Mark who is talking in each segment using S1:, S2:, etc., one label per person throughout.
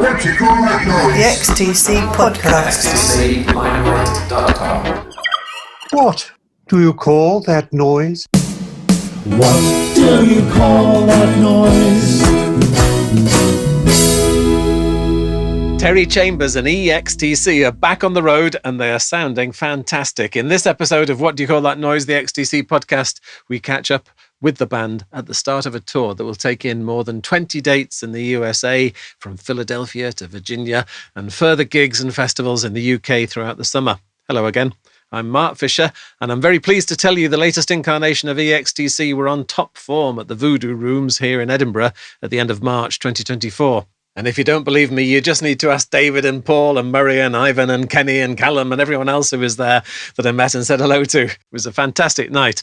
S1: What you call that noise?
S2: The XTC Podcast.
S3: XTClimelight.com.
S4: What do you call that noise?
S5: What do you call that noise?
S6: Terry, Chambers and EXTC are back on the road and they are sounding fantastic. In this episode of What Do You Call That Noise, the XTC podcast, we catch up with the band at the start of a tour that will take in more than 20 dates in the USA, from Philadelphia to Virginia, and further gigs and festivals in the UK throughout the summer. Hello again. I'm Mark Fisher, and I'm very pleased to tell you the latest incarnation of EXTC were on top form at the Voodoo Rooms here in Edinburgh at the end of March 2024. And if you don't believe me, you just need to ask David and Paul and Murray and Ivan and Kenny and Callum and everyone else who was there that I met and said hello to. It was a fantastic night.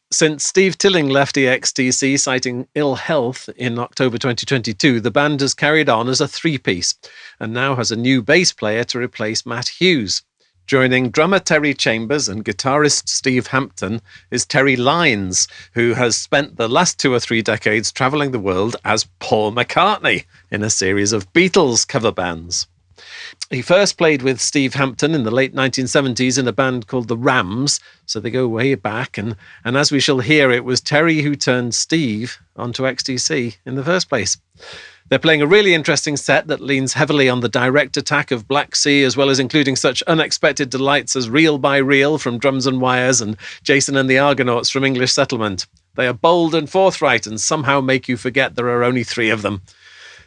S6: Since Steve Tilling left EXTC citing ill health in October 2022, the band has carried on as a three-piece and now has a new bass player to replace Matt Hughes. Joining drummer Terry Chambers and guitarist Steve Hampton is Terry Lines, who has spent the last 2 or 3 decades travelling the world as Paul McCartney in a series of Beatles cover bands. He first played with Steve Hampton in the late 1970s in a band called the Rams, so they go way back, and as we shall hear, it was Terry who turned Steve onto XTC in the first place. They're playing a really interesting set that leans heavily on the direct attack of Black Sea, as well as including such unexpected delights as Reel by Reel from Drums and Wires and Jason and the Argonauts from English Settlement. They are bold and forthright and somehow make you forget there are only 3 of them.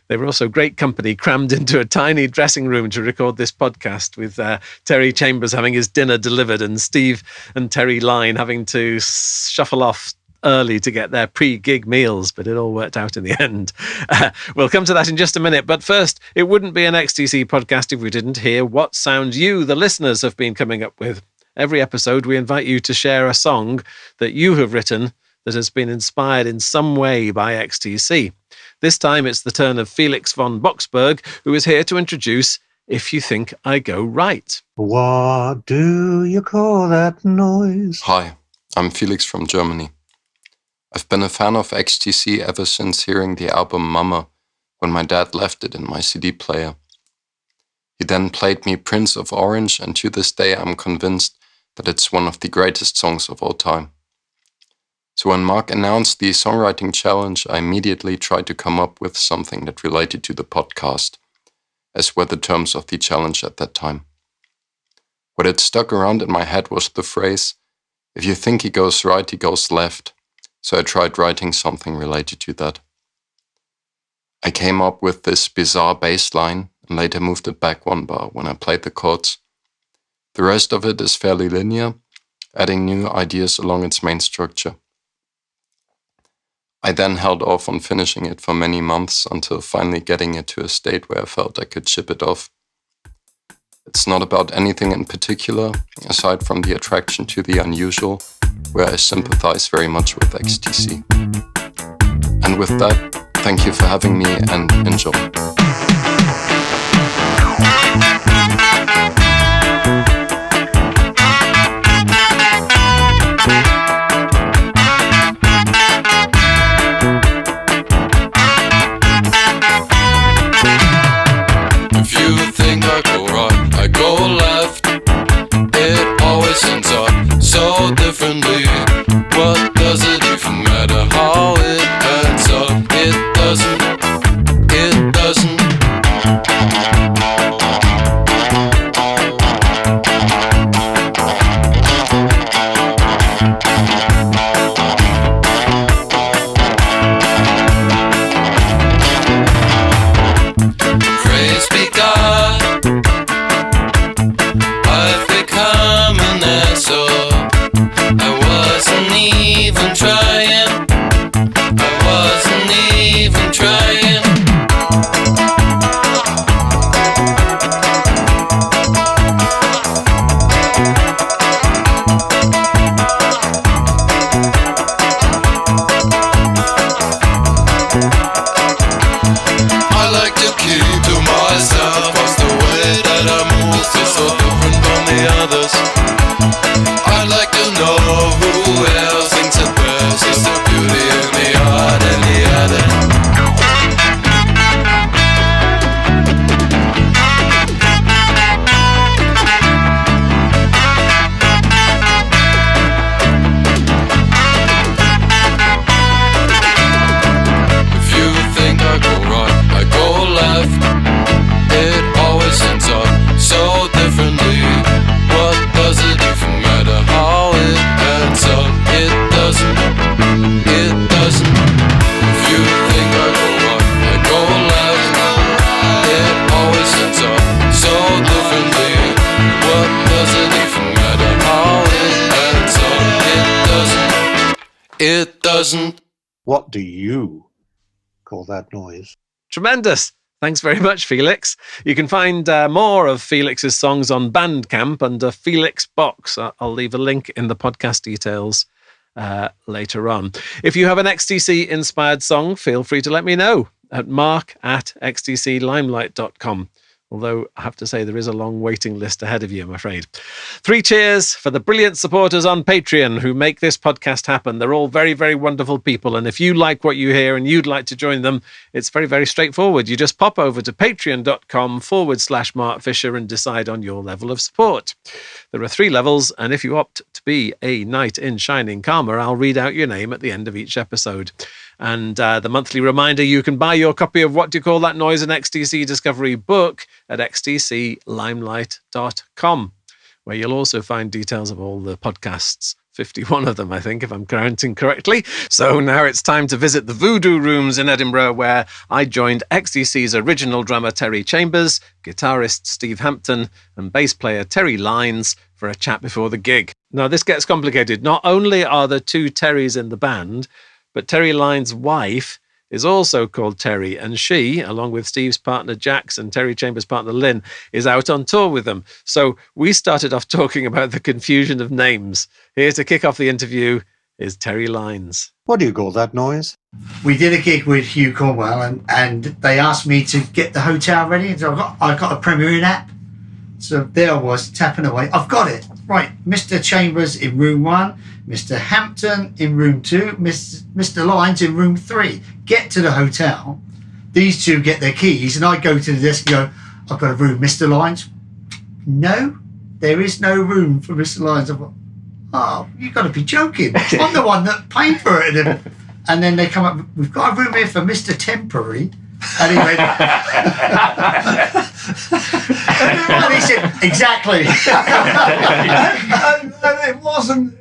S6: They were also great company, crammed into a tiny dressing room to record this podcast, with Terry Chambers having his dinner delivered and Steve and Terry Line having to shuffle off early to get their pre-gig meals, but it all worked out in the end. We'll come to that in just a minute, but first, it wouldn't be an XTC podcast if we didn't hear what sounds you, the listeners, have been coming up with. Every episode, we invite you to share a song that you have written that has been inspired in some way by XTC. This time, it's the turn of Felix von Boxberg, who is here to introduce If You Think I Go Right.
S4: What do you call that noise?
S7: Hi, I'm Felix from Germany. I've been a fan of XTC ever since hearing the album Mama when my dad left it in my CD player. He then played me Prince of Orange, and to this day I'm convinced that it's one of the greatest songs of all time. So when Mark announced the songwriting challenge, I immediately tried to come up with something that related to the podcast, as were the terms of the challenge at that time. What had stuck around in my head was the phrase, "If you think he goes right, he goes left." So I tried writing something related to that. I came up with this bizarre bass line and later moved it back 1 bar when I played the chords. The rest of it is fairly linear, adding new ideas along its main structure. I then held off on finishing it for many months until finally getting it to a state where I felt I could ship it off. It's not about anything in particular, aside from the attraction to the unusual, where I sympathize very much with XTC. And with that, thank you for having me and enjoy.
S8: If you think I go right, I go left. It always ends up so differently. What does it even matter how it ends up? It doesn't. it doesn't.
S4: What do you call that noise?
S6: Tremendous. Thanks very much, Felix. You can find more of Felix's songs on Bandcamp under Felix Box. I'll leave a link in the podcast details later on. If you have an XTC-inspired song, feel free to let me know at mark@xtclimelight.com. Although I have to say there is a long waiting list ahead of you, I'm afraid. 3 cheers for the brilliant supporters on Patreon who make this podcast happen. They're all very, very wonderful people. And if you like what you hear and you'd like to join them, it's very, very straightforward. You just pop over to patreon.com/Mark Fisher and decide on your level of support. There are 3 levels. And if you opt to be a knight in shining armor, I'll read out your name at the end of each episode. And the monthly reminder, you can buy your copy of What Do You Call That Noise, an XTC Discovery book at xtclimelight.com, where you'll also find details of all the podcasts, 51 of them, I think, if I'm counting correctly. So now it's time to visit the Voodoo Rooms in Edinburgh, where I joined XTC's original drummer, Terry Chambers, guitarist Steve Hampton, and bass player Terry Lines for a chat before the gig. Now, this gets complicated. Not only are there 2 Terrys in the band, but Terry Lines' wife is also called Terry, and she, along with Steve's partner Jax and Terry Chambers' partner Lynn, is out on tour with them. So we started off talking about the confusion of names. Here to kick off the interview is Terry Lines.
S4: What do you call that noise?
S1: We did a gig with Hugh Cornwell, and they asked me to get the hotel ready. So I got a Premiere app. So there I was, tapping away. I've got it. Right, Mr. Chambers in room 1, Mr. Hampton in room 2, Mr. Lines in room 3. Get to the hotel. These 2 get their keys, and I go to the desk and go, I've got a room, Mr. Lines. No, there is no room for Mr. Lines. I thought, oh, you've got to be joking. I'm the one that paid for it. And then they come up, we've got a room here for Mr. Temporary. And he went, and he said, exactly.
S3: and it wasn't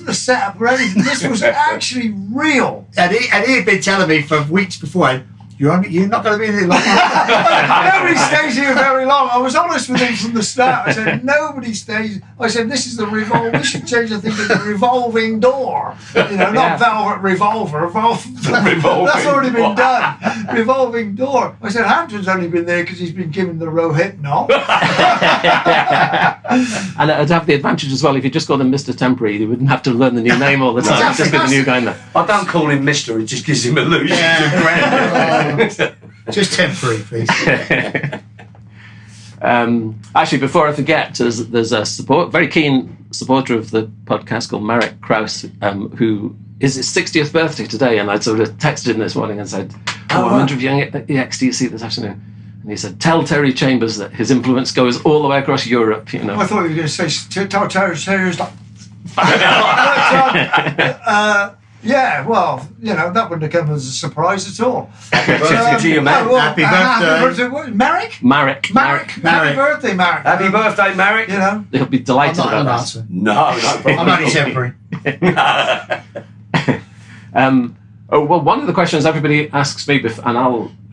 S3: a setup or anything. This was actually real.
S1: And he had been telling me for weeks beforehand, you're not going to be in here long.
S3: Nobody stays here very long. I was honest with him from the start. I said, nobody stays. I said, this is the we should change the thing to the revolving door. Not velvet revolver. That's already been done. Revolving door. I said, Hampton's only been there because he's been given the Rohypnol.
S9: And it'd have the advantage as well, if you just called him Mr. Temporary, you wouldn't have to learn the new name all the time. It'd just be the new guy in there.
S10: I don't call him Mr. It just gives him illusion.
S1: Just temporary, please.
S9: Actually, before I forget, there's a very keen supporter of the podcast called Marek Kraus, who is his 60th birthday today, and I sort of texted him this morning and said, I'm interviewing at the XTC this afternoon. And he said, tell Terry Chambers that his influence goes all the way across Europe.
S3: I thought you were going to say, tell Terry Chambers like... yeah, well, that wouldn't have come as a surprise at all.
S10: Happy birthday to you, man.
S1: Happy birthday.
S3: Marek?
S9: Marek.
S3: Happy birthday, Marek.
S10: Happy birthday, Marek.
S9: He'll be delighted about that.
S10: No problem.
S1: I'm only temporary.
S9: One of the questions everybody asks me,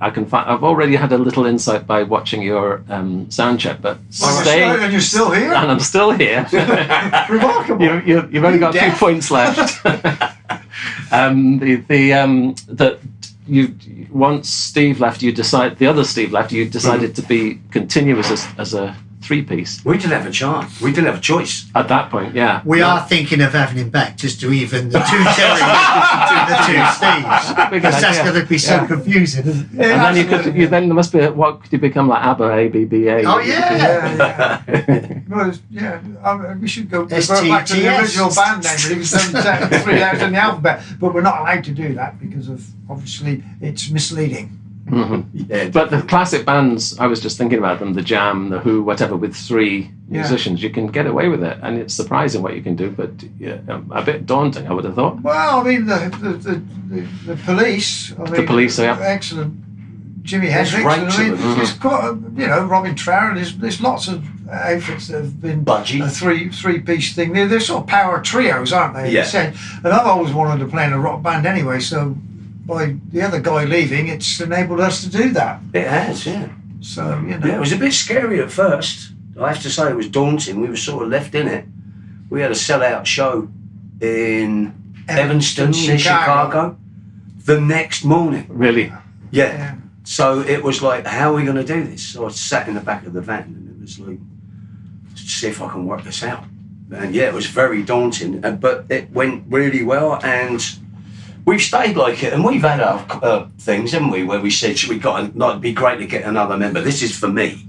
S9: I've already had a little insight by watching your sound check, but
S3: and you're still here?
S9: And I'm still here.
S3: Remarkable.
S9: You've only got 2 points left. Once Steve left, the other Steve left, you decided to be continuous as a 3-piece.
S10: We didn't have a chance. We didn't have a choice.
S9: At that point, yeah.
S1: We are thinking of having him back just to even the 2 Terry to the 2 Steves. Because that's going to be so confusing, isn't it?
S9: And then there must be, what could you become, like ABBA, ABBA?
S1: Oh, yeah.
S3: Well, we should go back to the original band name. It was 3 letters in the alphabet. But we're not allowed to do that because of, obviously, it's misleading.
S9: Mm-hmm. Yeah. But the classic bands, I was just thinking about them, the Jam, the Who, whatever, with 3 musicians, you can get away with it, and it's surprising what you can do, but a bit daunting, I would have thought.
S3: Well, I mean, the Police.
S9: The Police, yeah.
S3: Excellent. Jimi Hendrix. It's quite, Robin Trower. There's lots of outfits that have been
S10: Budgie.
S3: A three-piece thing. They're sort of power trios, aren't they?
S10: Yeah.
S3: And I've always wanted to play in a rock band anyway, so by the other guy leaving, it's enabled us to do that.
S10: It has, yeah.
S3: So,
S10: Yeah, it was a bit scary at first. I have to say it was daunting. We were sort of left in it. We had a sell-out show in Evanston, near Chicago, the next morning.
S9: Really?
S10: Yeah. So it was like, how are we going to do this? So I sat in the back of the van and it was like, see if I can work this out. And yeah, it was very daunting, but it went really well, and we've stayed like it. And we've had our things, haven't we, where we said, should we it'd be great to get another member. This is for me,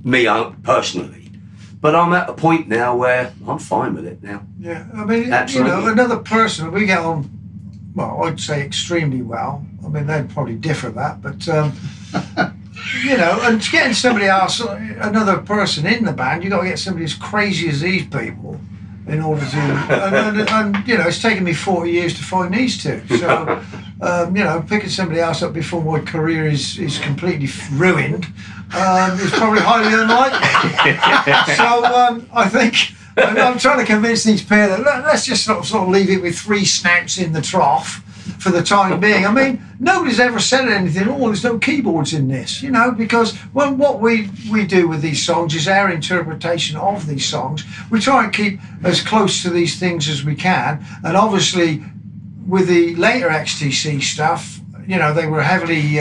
S10: me personally. But I'm at a point now where I'm fine with it now.
S3: Yeah, I mean,
S10: Absolutely.
S3: another person, we get on, well, I'd say extremely well. I mean, they'd probably differ that, but, and getting somebody else, another person in the band, you've got to get somebody as crazy as these people in order to, and it's taken me 40 years to find these two. So, picking somebody else up before my career is completely ruined is probably highly unlikely. So, I think I'm trying to convince these pair that let's just sort of leave it with 3 snouts in the trough for the time being. I mean, nobody's ever said anything, there's no keyboards in this, because what we do with these songs is our interpretation of these songs. We try and keep as close to these things as we can, and obviously with the later XTC stuff, they were heavily,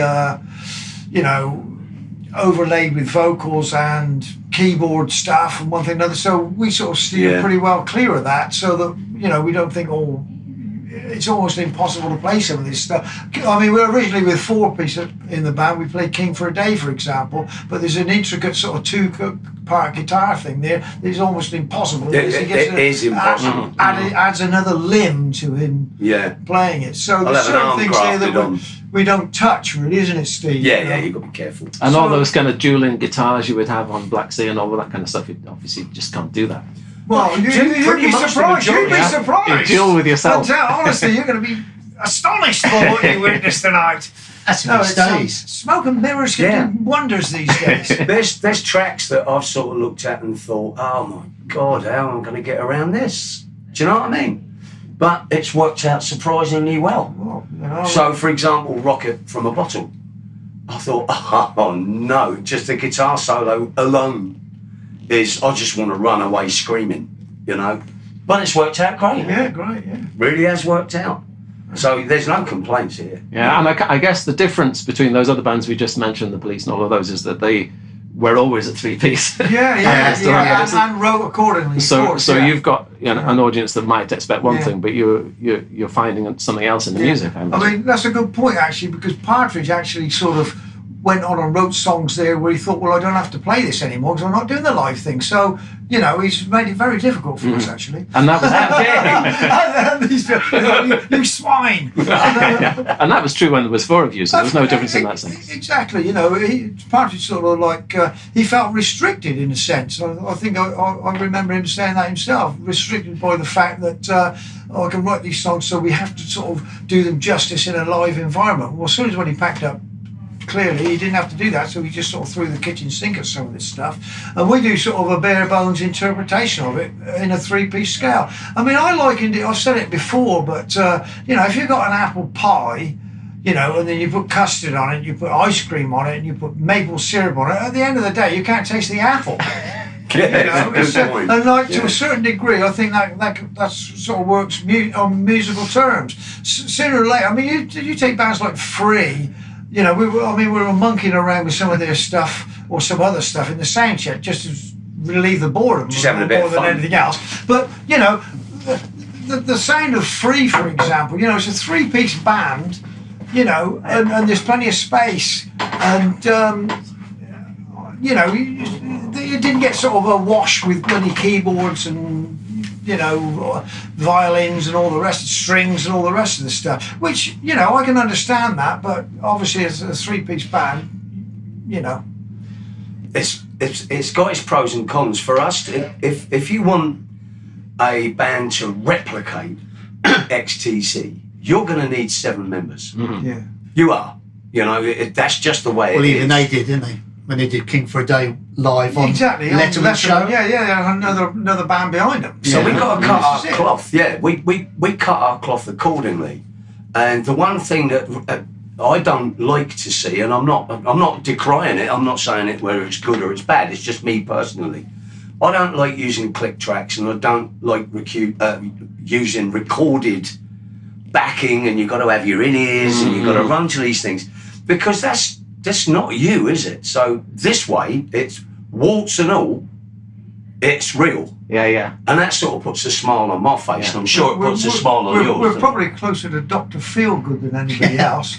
S3: overlaid with vocals and keyboard stuff and one thing and another, so we sort of steer pretty well clear of that, so that, we don't think, it's almost impossible to play some of this stuff. I mean, we were originally with 4-piece in the band. We played King for a Day, for example, but there's an intricate sort of 2-part guitar thing there that is almost impossible.
S10: It is impossible.
S3: It adds another limb to him playing it. So there's certain things there that we don't touch, really, isn't it, Steve?
S10: Yeah, you've got to be careful.
S9: And all those kind of dueling guitars you would have on Black Sea and all that kind of stuff, you obviously just can't do that.
S3: Well, you'd be surprised. You'd be surprised.
S9: You deal with yourself.
S3: Honestly, you're going to be astonished by what you witnessed tonight.
S1: That's what days.
S3: Smoke and mirrors can do wonders these days.
S10: There's tracks that I've sort of looked at and thought, oh my God, how am I going to get around this? Do you know what I mean? But it's worked out surprisingly well. So, for example, Rocket from a Bottle. I thought, oh no, just the guitar solo alone is, I just want to run away screaming, But it's worked out great.
S3: Yeah, great, yeah.
S10: Really has worked out. So there's no complaints here.
S9: Yeah, and I guess the difference between those other bands we just mentioned, the Police and all of those, is that they were always a 3-piece.
S3: And wrote accordingly.
S9: So you've got an audience that might expect one thing, but you're finding something else in the music.
S3: I mean, that's a good point, actually, because Partridge actually sort of went on and wrote songs there where he thought, well, I don't have to play this anymore because I'm not doing the live thing. So, he's made it very difficult for us, actually.
S9: And that was
S3: you swine.
S9: And that was true when there was 4 of you, so there was no difference in that sense.
S3: Exactly. Partridge sort of like, he felt restricted in a sense. I think I remember him saying that himself, restricted by the fact that I can write these songs, so we have to sort of do them justice in a live environment. Well, as soon as when he packed up, clearly he didn't have to do that, so he just sort of threw the kitchen sink at some of this stuff, and we do sort of a bare bones interpretation of it in a 3-piece scale. I mean, I likened it, I've said it before, but if you've got an apple pie, and then you put custard on it, you put ice cream on it, and you put maple syrup on it, at the end of the day you can't taste the apple. And to a certain degree, I think that sort of works on musical terms. Sooner or later, I mean, you take bands like Free. We were monkeying around with some of their stuff or some other stuff in the sound check just to relieve the boredom,
S10: just having a bit
S3: more
S10: of
S3: than
S10: fun.
S3: anything else. But the sound of Free, for example, it's a 3-piece band, and there's plenty of space, and you didn't get sort of a wash with bloody keyboards and violins and all the rest, strings and all the rest of the stuff, which, I can understand that, but obviously as a 3-piece band,
S10: It's got its pros and cons for us. If you want a band to replicate XTC, you're going to need 7 members.
S3: Mm-hmm. Yeah.
S10: You are. That's just the way it is.
S1: Well, even they did, didn't they? When they did King for a Day live on Letterman show.
S3: Yeah, another band behind them.
S10: So we got to cut our cloth. Yeah, we cut our cloth accordingly. And the one thing that I don't like to see, and I'm not decrying it, I'm not saying it whether it's good or it's bad, it's just me personally. I don't like using click tracks, and I don't like using recorded backing and you've got to have your in-ears and you've got to run to these things because that's not you, is it? So this way, it's warts and all, it's real.
S9: Yeah.
S10: And that sort of puts a smile on my face, and I'm sure it puts a smile on yours.
S3: We're probably closer to Dr. Feelgood than anybody else.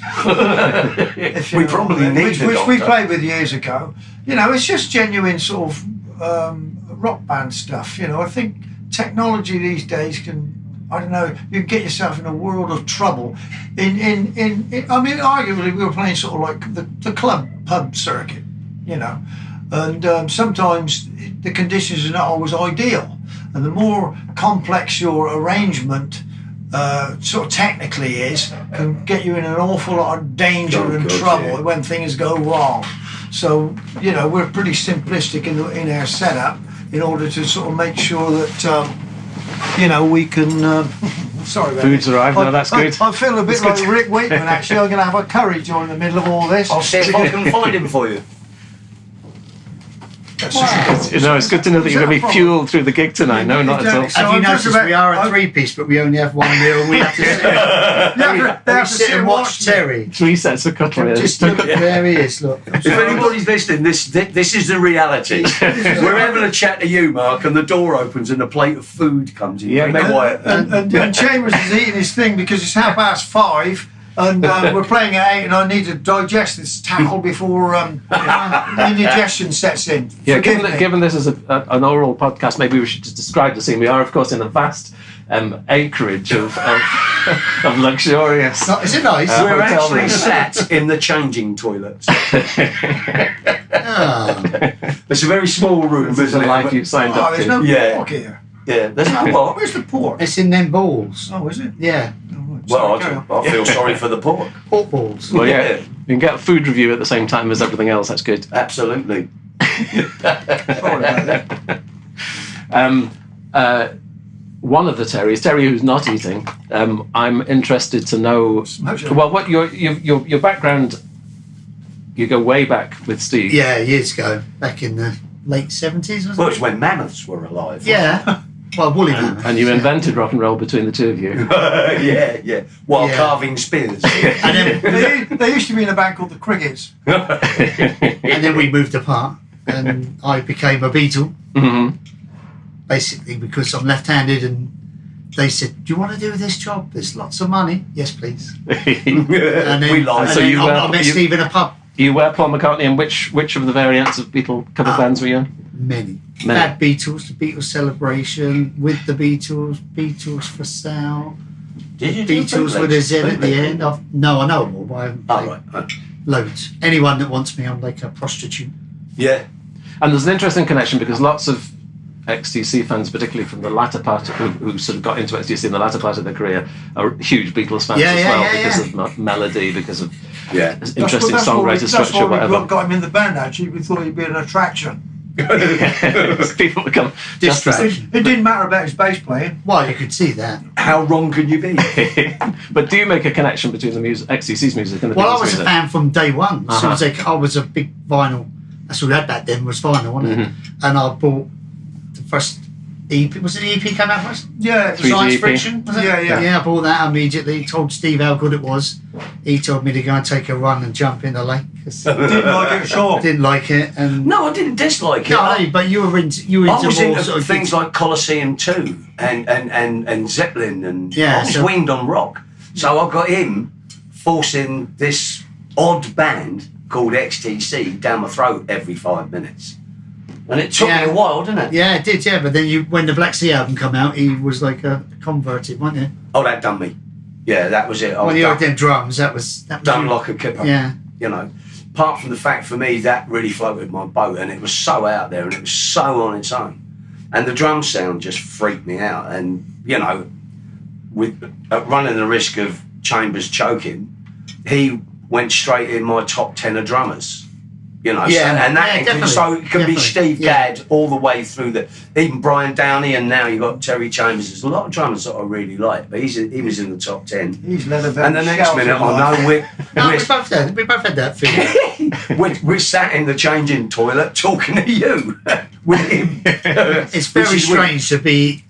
S10: We probably need the
S3: which
S10: doctor.
S3: we played with years ago. You know, it's just genuine sort of rock band stuff. You know, I think technology these days can, I don't know, you can get yourself in a world of trouble. I mean, arguably we were playing sort of like the pub circuit, you know, and sometimes the conditions are not always ideal, and the more complex your arrangement sort of technically is, can get you in an awful lot of danger and trouble when things go wrong. So, you know, we're pretty simplistic in our setup in order to sort of make sure that, you know, we can... sorry about
S9: Food's arrived, no, that's good.
S3: I feel a bit like Rick Wakeman, actually. I'm going to have a curry during the middle of all this.
S10: I'll see if I can find him for you.
S9: It's good to know that you're going to be fueled through the gig tonight. No, not at all.
S1: So have you noticed we are a three-piece, but we only have one meal, and we have to sit and watch Terry.
S9: 3 sets of cutlery.
S1: Just look, there he is, look.
S10: If anybody's listening, this is the reality. We're having a chat to you, Mark, and the door opens and a plate of food comes in.
S9: Yeah,
S10: quiet.
S3: And Chambers is eating his thing because it's 5:30. And we're playing at 8, and I need to digest this tackle before indigestion sets in.
S9: Yeah, given this is an oral podcast, maybe we should just describe the scene. We are, of course, in a vast acreage of luxurious.
S1: Is it nice?
S10: We're actually sat in the changing toilets. It's a very small room.
S9: This is a life you've signed up
S3: there's
S9: to.
S3: no pork here.
S10: Yeah, there's no what?
S3: Where's the pork?
S1: It's in them balls.
S3: Oh, is it?
S1: Yeah.
S10: Well, I feel sorry for the pork.
S1: Pork balls.
S9: Well, yeah, you can get a food review at the same time as everything else. That's good.
S10: Absolutely.
S3: Sorry about
S9: that. One of the Terries, Terry who's not eating, I'm interested to know. Well, what your background? You go way back with Steve.
S1: Yeah, years ago, back in the late 70s.
S10: Well, it's when mammoths were alive.
S1: Yeah. Well, woolly mammoths.
S9: And you invented rock and roll between the two of you.
S10: yeah. While carving spears.
S1: And then
S3: they used to be in a band called the Crickets.
S1: And then we moved apart, and I became a Beatle.
S9: Mm-hmm.
S1: Basically, because I'm left-handed, and they said, "Do you want to do this job? There's lots of money." Yes, please. And then,
S10: We like.
S1: So I met Steve in a pub.
S9: You were Paul McCartney, and which of the variants of Beatle cover bands were you in?
S1: Many. Bad Beatles, the Beatles Celebration, With the Beatles, Beatles for Sale.
S10: Did you do
S1: Beatles with a Z at the end? No, I know them all, but I haven't played
S10: right.
S1: loads. Anyone that wants me, I'm like a prostitute.
S10: Yeah.
S9: And there's an interesting connection because lots of XTC fans, particularly from the latter part, who sort of got into XTC in the latter part of their career, are huge Beatles fans because of melody, because of interesting songwriter structure,
S3: that's why
S9: whatever.
S3: we got him in the band, actually. We thought he'd be an attraction.
S9: People become
S1: distraction.
S3: It didn't matter about his bass playing.
S1: Well, you could see that.
S10: How wrong can you be?
S9: But do you make a connection between the music, XTC's music, and the Beatles'
S1: Well, I was
S9: music?
S1: a fan from day one. As soon as I was a big vinyl. That's all we had back then was vinyl, wasn't it? And I bought the first EP. Was it the EP came out first?
S3: Yeah,
S1: Science
S9: EP.
S1: Friction. Was it? Yeah, I bought that immediately. Told Steve how good it was. He told me to go and take a run and jump in the lake.
S3: Didn't like it, sure.
S1: Didn't like it, and
S10: No, I didn't dislike it.
S1: no, but you were into
S10: I was
S1: more
S10: into
S1: sort of
S10: things like Colosseum 2 and Zeppelin, and I was weaned on rock. So I got him forcing this odd band called XTC down my throat every 5 minutes. And it took me a while, didn't it?
S1: Yeah, it did, yeah. But then when the Black Sea album come out, he was like a converted, wasn't he?
S10: Oh, that done me. Yeah, that was it.
S1: When you heard them drums, that was
S10: done like a kipper.
S1: Yeah.
S10: You know, apart from the fact for me that really floated my boat, and it was so out there and it was so on its own. And the drum sound just freaked me out. And, you know, with running the risk of Chambers choking, he went straight in my top 10 of drummers. You know,
S1: definitely.
S10: So it can be Steve Gadd all the way through even Brian Downey, and now you've got Terry Chambers. There's a lot of drummers that I really like, but he was in the top 10.
S3: He's let a
S10: and the next minute, I know
S1: we both had that feeling.
S10: we're sat in the changing toilet talking to you with him.
S1: It's very strange to be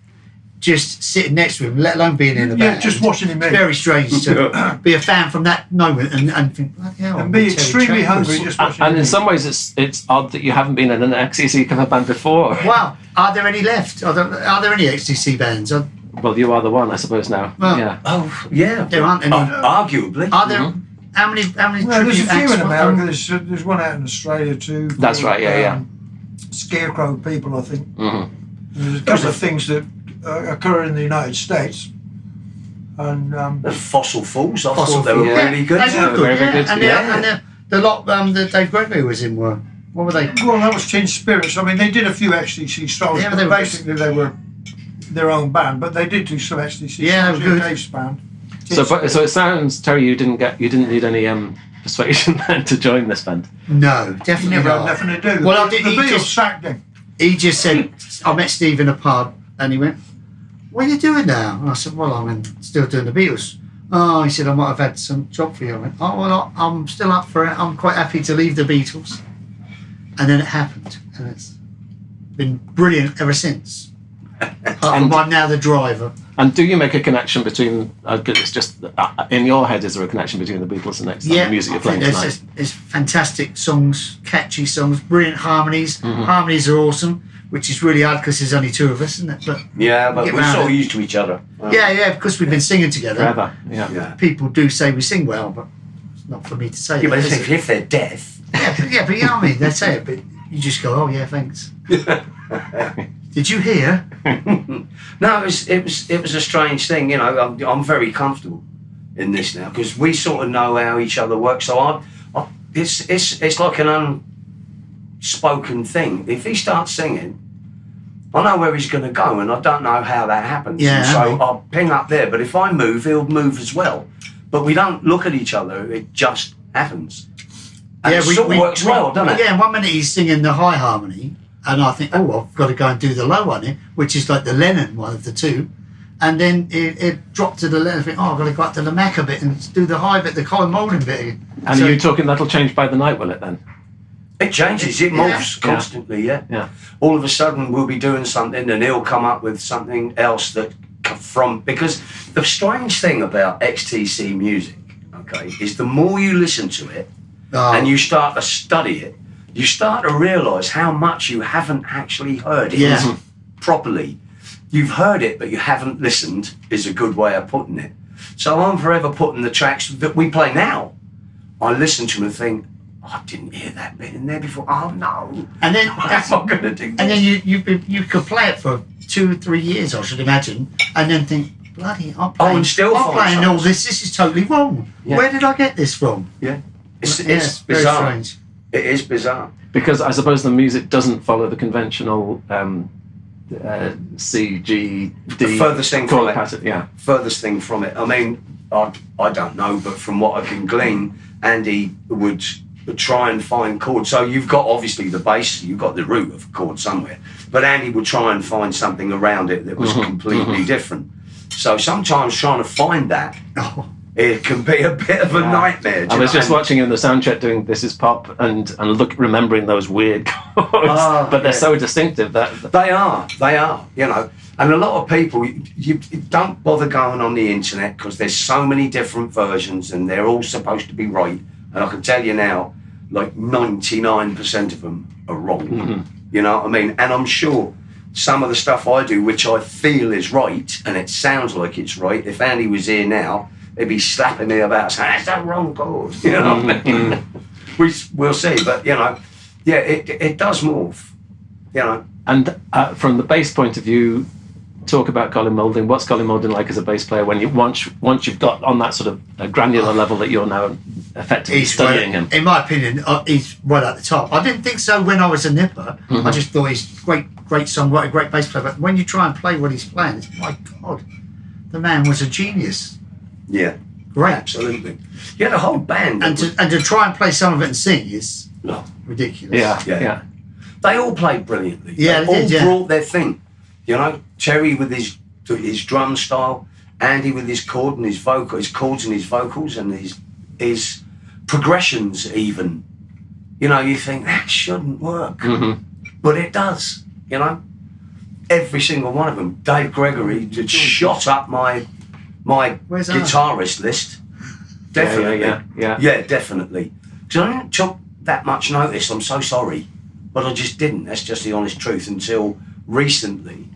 S1: just sitting next to him, let alone being in the band.
S3: Yeah, just watching him.
S1: It's very strange to be a fan from that moment and think, bloody hell,
S3: And be
S1: Terry
S3: extremely
S1: Chambers.
S3: hungry just watching
S9: And
S3: him.
S9: in some ways, it's odd that you haven't been in an XTC cover band before.
S1: Wow, are there any left? Are there any XTC bands?
S9: Well, you are the one, I suppose, now.
S1: Well,
S9: yeah.
S10: Oh, yeah.
S1: There aren't any.
S10: Arguably.
S1: Are there? How many?
S3: Well, there's a
S1: tribute
S3: few
S1: acts
S3: in
S1: were-
S3: America. There's one out in Australia too.
S9: That's right, yeah.
S3: Scarecrow People, I think.
S9: Mhm.
S3: There's a couple of things that occur in the United States. And
S10: The Fossil Fools, I
S1: Fossil
S10: thought they were
S1: Fools.
S10: really good.
S1: They were good,
S9: very, very
S1: yeah.
S9: good,
S1: And,
S9: yeah.
S1: and the lot that Dave Gregory was in were, what were they?
S3: well, that was Teen Spirits. I mean, they did a few XTC songs,
S1: Yeah,
S3: but
S1: they were-
S3: basically they were their own band. But they did do some XTC
S1: Yeah,
S3: songs
S1: they were
S3: in
S1: good.
S3: Dave's band.
S9: So it sounds, Terry, you didn't need any persuasion then to join this band.
S1: No, definitely
S3: You
S1: not.
S3: definitely do.
S1: Well,
S3: the Beatles sacked him.
S1: He just said, I met Steve in a pub and he went, what are you doing now? And I said, well, I'm still doing the Beatles. Oh, he said, I might have had some job for you. I went, oh, well, I'm still up for it. I'm quite happy to leave the Beatles. And then it happened. And it's been brilliant ever since. I'm now the driver.
S9: And do you make a connection between, it's just, in your head, is there a connection between the Beatles and the music you're playing tonight?
S1: It's fantastic songs, catchy songs, brilliant harmonies. Harmonies are awesome, which is really hard because there's only two of us, isn't it? But
S10: Yeah, but
S1: Get
S10: we're
S1: round
S10: so
S1: it.
S10: used to each other.
S1: yeah, because we've been singing together.
S9: Forever, yeah.
S10: Yeah.
S1: People do say we sing well, but it's not for me to say.
S10: Yeah, but
S1: that, is
S10: if
S1: it?
S10: they're deaf.
S1: but you know what I mean. They say it, but you just go, "Oh yeah, thanks." Did you hear?
S10: No, it was a strange thing. You know, I'm very comfortable in this now because we sort of know how each other work. So it's like an unspoken thing. If he starts singing, I know where he's going to go, and I don't know how that happens.
S1: Yeah,
S10: And so
S1: I mean-
S10: I'll ping up there. But if I move, he'll move as well. But we don't look at each other. It just happens. And it sort of works well, doesn't it?
S1: Yeah, one minute he's singing the high harmony, and I think, oh, I've got to go and do the low one here, which is like the Lennon one of the two. And then it dropped to the Lennon. I think, oh, I've got to go up to the Mac a bit and do the high bit, the Colin Moulding bit.
S9: And
S1: So-
S9: are you talking that'll change by the night, will it then?
S10: It changes, it morphs constantly, yeah. All of a sudden we'll be doing something and he'll come up with something else that because the strange thing about XTC music, okay, is the more you listen to it and you start to study it, you start to realise how much you haven't actually heard it properly. You've heard it, but you haven't listened, is a good way of putting it. So I'm forever putting the tracks that we play now. I listen to them and think, I didn't hear that bit in there before. Oh no!
S1: And then
S10: that's not going to do.
S1: And then you could play it for 2 or 3 years, I should imagine, and then think, bloody, I'm playing,
S10: and still
S1: I'm
S10: find
S1: playing all
S10: songs.
S1: this. This is totally wrong.
S10: Yeah.
S1: Where did I get this from?
S10: Yeah, it's
S1: very
S10: bizarre.
S1: strange.
S10: It is bizarre.
S9: Because I suppose the music doesn't follow the conventional C, G, D.
S10: The furthest thing
S9: chord
S10: from it.
S9: pattern, yeah.
S10: Furthest thing from it. I mean, I don't know, but from what I can glean, Andy would try and find chords. So you've got obviously the bass, you've got the root of a chord somewhere, but Andy would try and find something around it that was completely different. So sometimes trying to find that, it can be a bit of a nightmare.
S9: I was just watching in the sound check doing This Is Pop and remembering those weird chords, but they're so distinctive that
S10: They are, you know. And a lot of people, you don't bother going on the internet because there's so many different versions and they're all supposed to be right. And I can tell you now, like 99% of them are wrong. You know what I mean? And I'm sure some of the stuff I do, which I feel is right, and it sounds like it's right, if Andy was here now, he'd be slapping me about saying, that's the wrong chord. You know what I mean? We'll see. But, you know, yeah, it does morph, you know.
S9: And from the bass point of view, talk about Colin Moulding. What's Colin Moulding like as a bass player when once you've got on that sort of granular level that you're now effectively studying him?
S1: In my opinion, he's right at the top. I didn't think so when I was a nipper. I just thought he's great songwriter, great bass player. But when you try and play what he's playing, it's, my God, the man was a genius.
S10: Yeah.
S1: Great.
S10: Absolutely. Yeah, the whole band.
S1: And to try and play some of it and sing is ridiculous.
S9: Yeah.
S10: They all played brilliantly.
S1: Yeah,
S10: they all
S1: they did, yeah.
S10: brought their thing. You know, Terry with his drum style, Andy with his chords and his vocals, and his progressions even. You know, you think that shouldn't work, but it does. You know, every single one of them. Dave Gregory just shot up my
S1: Where's that?
S10: guitarist list. Definitely.
S9: Yeah.
S10: Definitely. Because I didn't took that much notice. I'm so sorry, but I just didn't. That's just the honest truth until recently.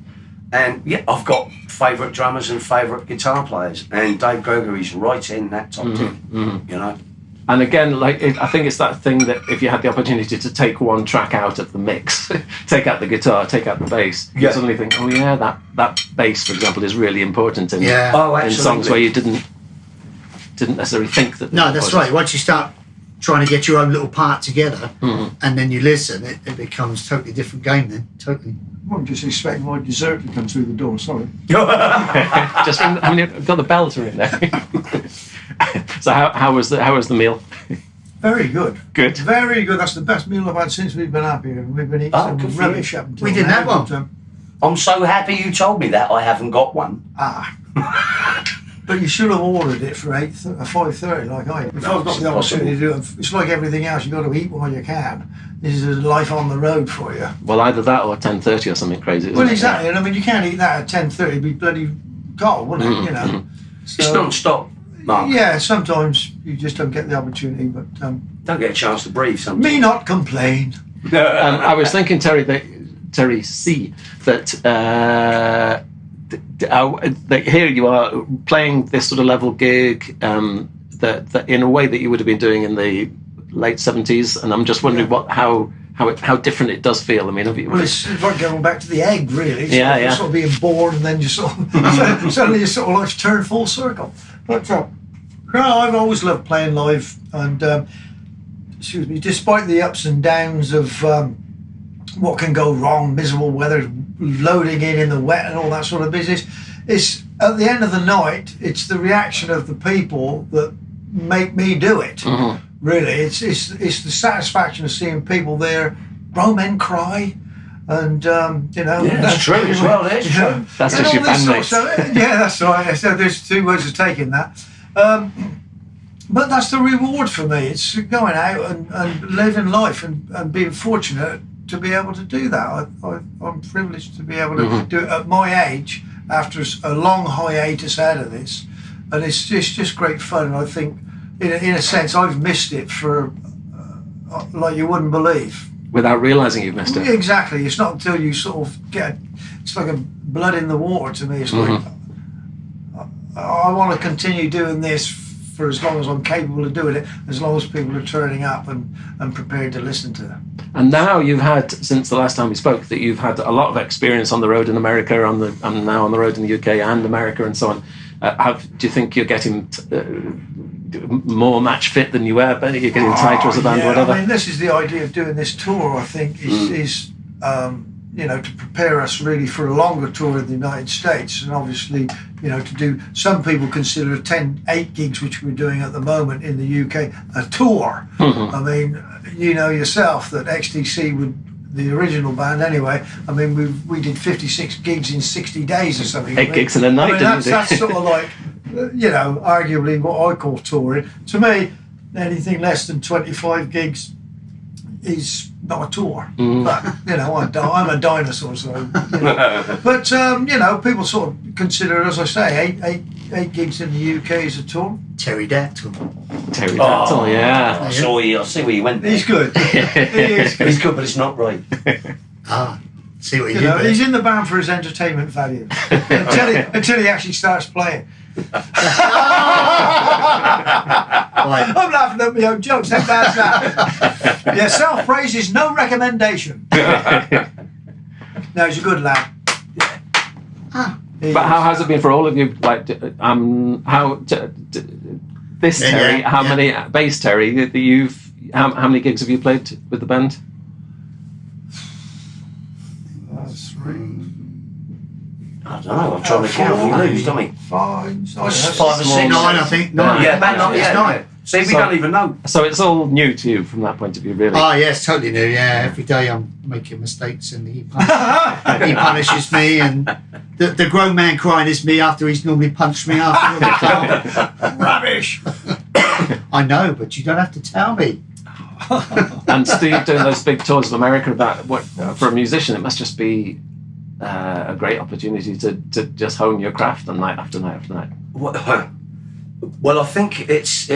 S10: And yeah, I've got favourite drummers and favourite guitar players, and Dave Gregory's right in that top 10. You know.
S9: And again, I think it's that thing that if you had the opportunity to take one track out of the mix, take out the guitar, take out the bass, you suddenly think, oh yeah, that bass, for example, is really important in songs where you didn't necessarily think that.
S1: No, that's right. Once you start trying to get your own little part together, and then you listen, it becomes a totally different game then. Totally.
S3: I'm just expecting my dessert to come through the door. Sorry.
S9: Just you've got the bell to ring there. So how was the meal?
S3: Very good.
S9: Good.
S3: Very good. That's the best meal I've had since we've been up here. We've been eating some rubbish up until
S1: We didn't have one.
S10: I'm so happy you told me that. I haven't got one.
S3: But you should have ordered it for 5:30 like I did. If I've got the opportunity to do it, it's like everything else, you've got to eat while you can. This is a life on the road for you.
S9: Well, either that or 10:30 or something crazy.
S3: Well, exactly. And I mean, you can't eat that at 10:30. It'd be bloody cold, wouldn't it? You know. So,
S10: it's non-stop, Mark.
S3: Yeah, sometimes you just don't get the opportunity, but
S10: don't get a chance to breathe sometimes.
S3: Me not complain.
S9: I was thinking, Terry C, that here you are playing this sort of level gig that in a way that you would have been doing in the late 70s, and I'm just wondering how different it does feel. I mean,
S3: it's like going back to the egg, really.
S9: It's
S3: sort of being born, and then you sort of suddenly you sort of like turn full circle. But I've always loved playing live, and despite the ups and downs of what can go wrong, miserable weather, loading in the wet and all that sort of business, it's at the end of the night, it's the reaction of the people that make me do it. Really, it's the satisfaction of seeing people there, grown men cry, and
S10: that's true as well. That's true.
S9: That's just your bandmates.
S3: Yeah, that's right. So there's two ways of taking that. But that's the reward for me. It's going out and living life and being fortunate to be able to do that. I'm privileged to be able to do it at my age after a long hiatus out of this, and it's just great fun. And I think, in a sense, I've missed it for like you wouldn't believe.
S9: Without realising you've missed it.
S3: Exactly. It's not until you sort of it's like a blood in the water to me. It's like I want to continue doing this for as long as I'm capable of doing it, as long as people are turning up and prepared to listen to it.
S9: And now you've had, since the last time we spoke, that you've had a lot of experience on the road in America, and now on the road in the UK and America and so on. Do you think you're getting more match fit than you were? You're getting tighter as a band, whatever?
S3: I mean, this is the idea of doing this tour, I think, is to prepare us really for a longer tour in the United States, and obviously, to do, some people consider 8 gigs, which we're doing at the moment in the UK, a tour. I mean, you know yourself that XTC would, the original band anyway, I mean, we did 56 gigs in 60 days or something.
S9: 8 gigs in a night,
S3: that's sort of like, arguably what I call touring. To me, anything less than 25 gigs is not a tour. But, I'm a dinosaur, so, But, people sort of consider it, as I say, 8 gigs in the UK is a tour.
S1: Terry Dactyl,
S9: yeah.
S10: I see where you went there.
S3: He's good.
S10: He's good, but it's not right.
S1: See what you do.
S3: He's in the band for his entertainment value until he actually starts playing. I'm laughing at my own jokes. How bad's that? Yeah, self-praise is no recommendation. No, he's a good lad.
S9: But how has it been for all of you? Like, Terry, how many bass Terry that you've? How many gigs have you played with the band?
S3: 3.
S10: I don't know. I'm trying to count. We lose, don't we?
S3: 5,
S10: 5 or 6.
S1: 9, I think. 9.
S10: Yeah, about 9.
S1: It's 9.
S10: See, we don't even know.
S9: So it's all new to you from that point of view, really.
S1: Oh, yeah, it's totally new. Yeah, every day I'm making mistakes, and he punishes me, and the grown man crying is me after he's normally punched me after.
S3: Rubbish.
S1: I know, but you don't have to tell me.
S9: And Steve, doing those big tours of America, for a musician, it must just be a great opportunity to just hone your craft on night after night after night.
S10: Well, I think it's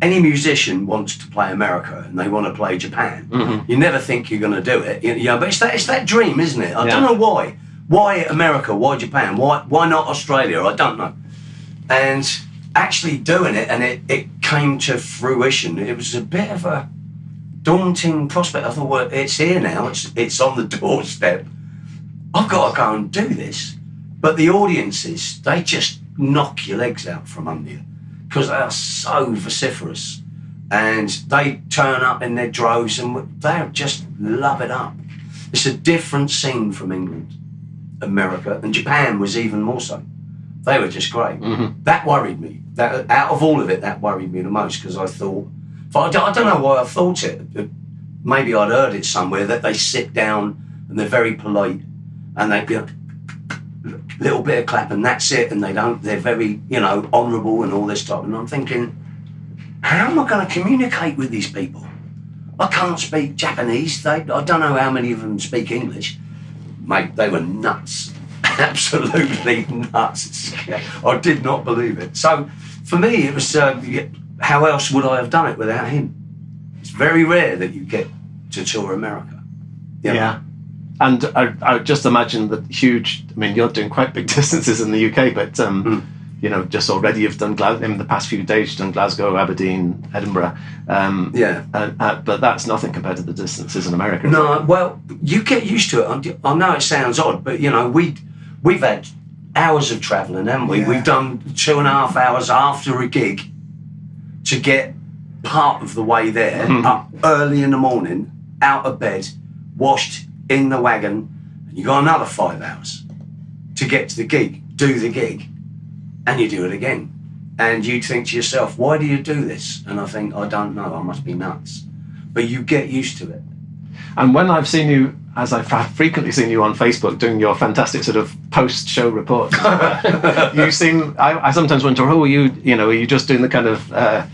S10: any musician wants to play America and they want to play Japan.
S9: Mm-hmm.
S10: You never think you're going to do it, but it's that dream, isn't it? I don't know why. Why America? Why Japan? Why not Australia? I don't know. And actually doing it, and it came to fruition. It was a bit of a daunting prospect. I thought, well, it's here now. It's on the doorstep. I've got to go and do this. But the audiences, they just knock your legs out from under you because they are so vociferous, and they turn up in their droves and they just love it up. It's a different scene from England, America, and Japan was even more so. They were just great. Mm-hmm. That worried me. That out of all of it, that worried me the most because I thought, I don't know why I thought it. Maybe I'd heard it somewhere that they sit down and they're very polite and they go little bit of clap and that's it, and they're very, honourable and all this stuff. And I'm thinking, how am I going to communicate with these people? I can't speak Japanese. I don't know how many of them speak English. Mate, they were nuts. Absolutely nuts. I did not believe it. So for me, it was, how else would I have done it without him? It's very rare that you get to tour America.
S9: Yeah. And I just imagine the huge, you're doing quite big distances in the UK, but, just already you've done, in the past few days, you've done Glasgow, Aberdeen, Edinburgh. But that's nothing compared to the distances in America.
S10: No, well, you get used to it. I know it sounds odd, but, we've had hours of travelling, haven't we? Yeah. We've done 2.5 hours after a gig to get part of the way there, up early in the morning, out of bed, washed, in the wagon, and you got another 5 hours to get to the gig, do the gig, and you do it again. And you think to yourself, why do you do this? And I think, I don't know, I must be nuts. But you get used to it.
S9: And when I've seen you, as I've frequently seen you on Facebook doing your fantastic sort of post-show reports, you seem, I sometimes wonder, are you just doing the kind of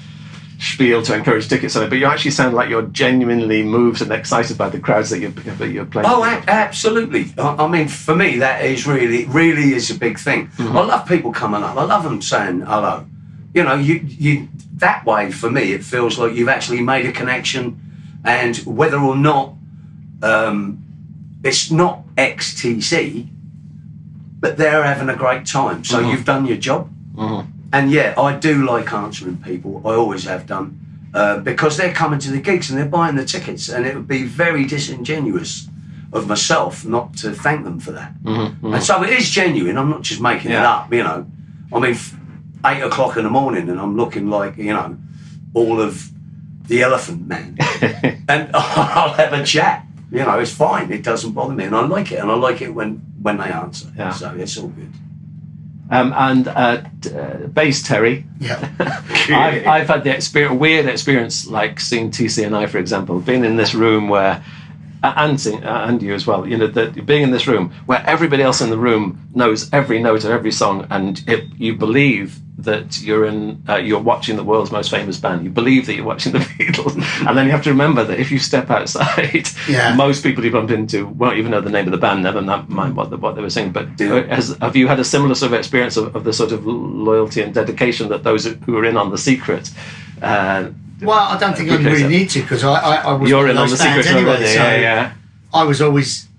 S9: spiel to encourage ticket selling, but you actually sound like you're genuinely moved and excited by the crowds that you're playing.
S10: Oh, absolutely. For me, that is really is a big thing. Mm-hmm. I love people coming up. I love them saying hello. You that way, for me, it feels like you've actually made a connection, and whether or not it's not XTC, but they're having a great time. So you've done your job. Mm-hmm. And I do like answering people. I always have done. Because they're coming to the gigs and they're buying the tickets, and it would be very disingenuous of myself not to thank them for that. Mm-hmm. And so it is genuine. I'm not just making it up, 8 o'clock in the morning and I'm looking like, all of the Elephant Man. And I'll have a chat. It's fine. It doesn't bother me. And I like it. And I like it when they answer. Yeah. So it's all good.
S9: Bass Terry.
S1: Yeah.
S9: I've had the weird experience, like seeing TC and I, for example, being in this room where, and you as well, being in this room where everybody else in the room knows every note of every song, and you believe that you're watching the world's most famous band. You believe that you're watching the Beatles, and then you have to remember that if you step outside, most people you bump into won't even know the name of the band, never mind what they were singing. But have you had a similar sort of experience of the sort of loyalty and dedication that those who are in on The Secret?
S1: Well, I don't think I really need to, because I was
S9: you're in on The Secret
S1: anyway,
S9: already. So
S1: I was always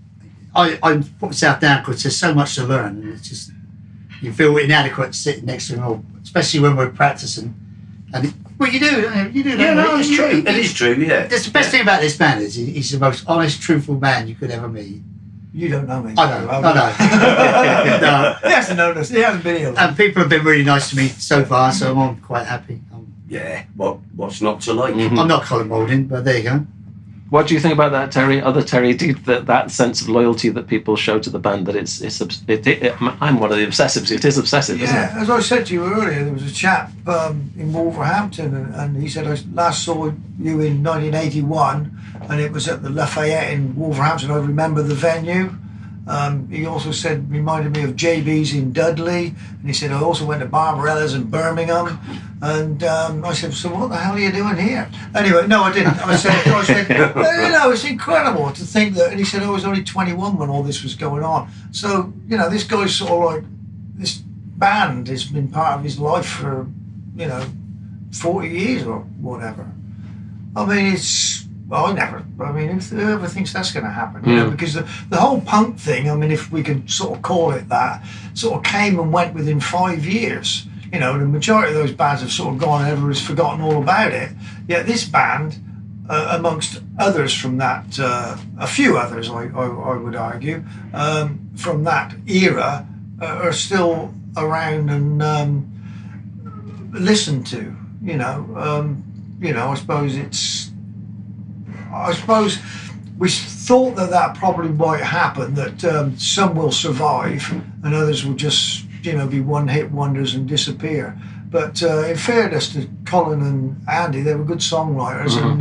S1: I put myself down because there's so much to learn, and it's just you feel inadequate sitting next to him, or especially when we're practicing. And you do that.
S10: Yeah, no, it's true. It is true. Yeah.
S1: That's the best thing about this man is he's the most honest, truthful man you could ever meet.
S3: You don't know me.
S1: I know. No.
S3: He hasn't known us. He hasn't been here.
S1: And people have been really nice to me so far, so I'm quite happy.
S10: What's not to like?
S1: Mm-hmm. I'm not Colin Moulding, but there you go.
S9: What do you think about that, Terry? Other Terry, that sense of loyalty that people show to the band, that I'm one of the obsessives. It is obsessive, isn't it?
S3: Yeah, as I said to you earlier, there was a chap in Wolverhampton, and he said, I last saw you in 1981, and it was at the Lafayette in Wolverhampton. I remember the venue. He also reminded me of JB's in Dudley, and he said, I also went to Barbarella's in Birmingham. And I said, so what the hell are you doing here? Anyway, no, I didn't. I said, it's incredible to think that. And he said, I was only 21 when all this was going on. So, this guy's sort of like, this band has been part of his life for, 40 years or whatever. I mean, whoever thinks that's going to happen, because the whole punk thing, I mean, if we could sort of call it that, sort of came and went within 5 years. The majority of those bands have sort of gone and everyone's forgotten all about it. Yet this band, amongst others from that, a few others, I would argue, from that era, are still around and listened to. I suppose we thought that probably might happen, that some will survive and others will just, be one-hit wonders and disappear. But in fairness to Colin and Andy, they were good songwriters, and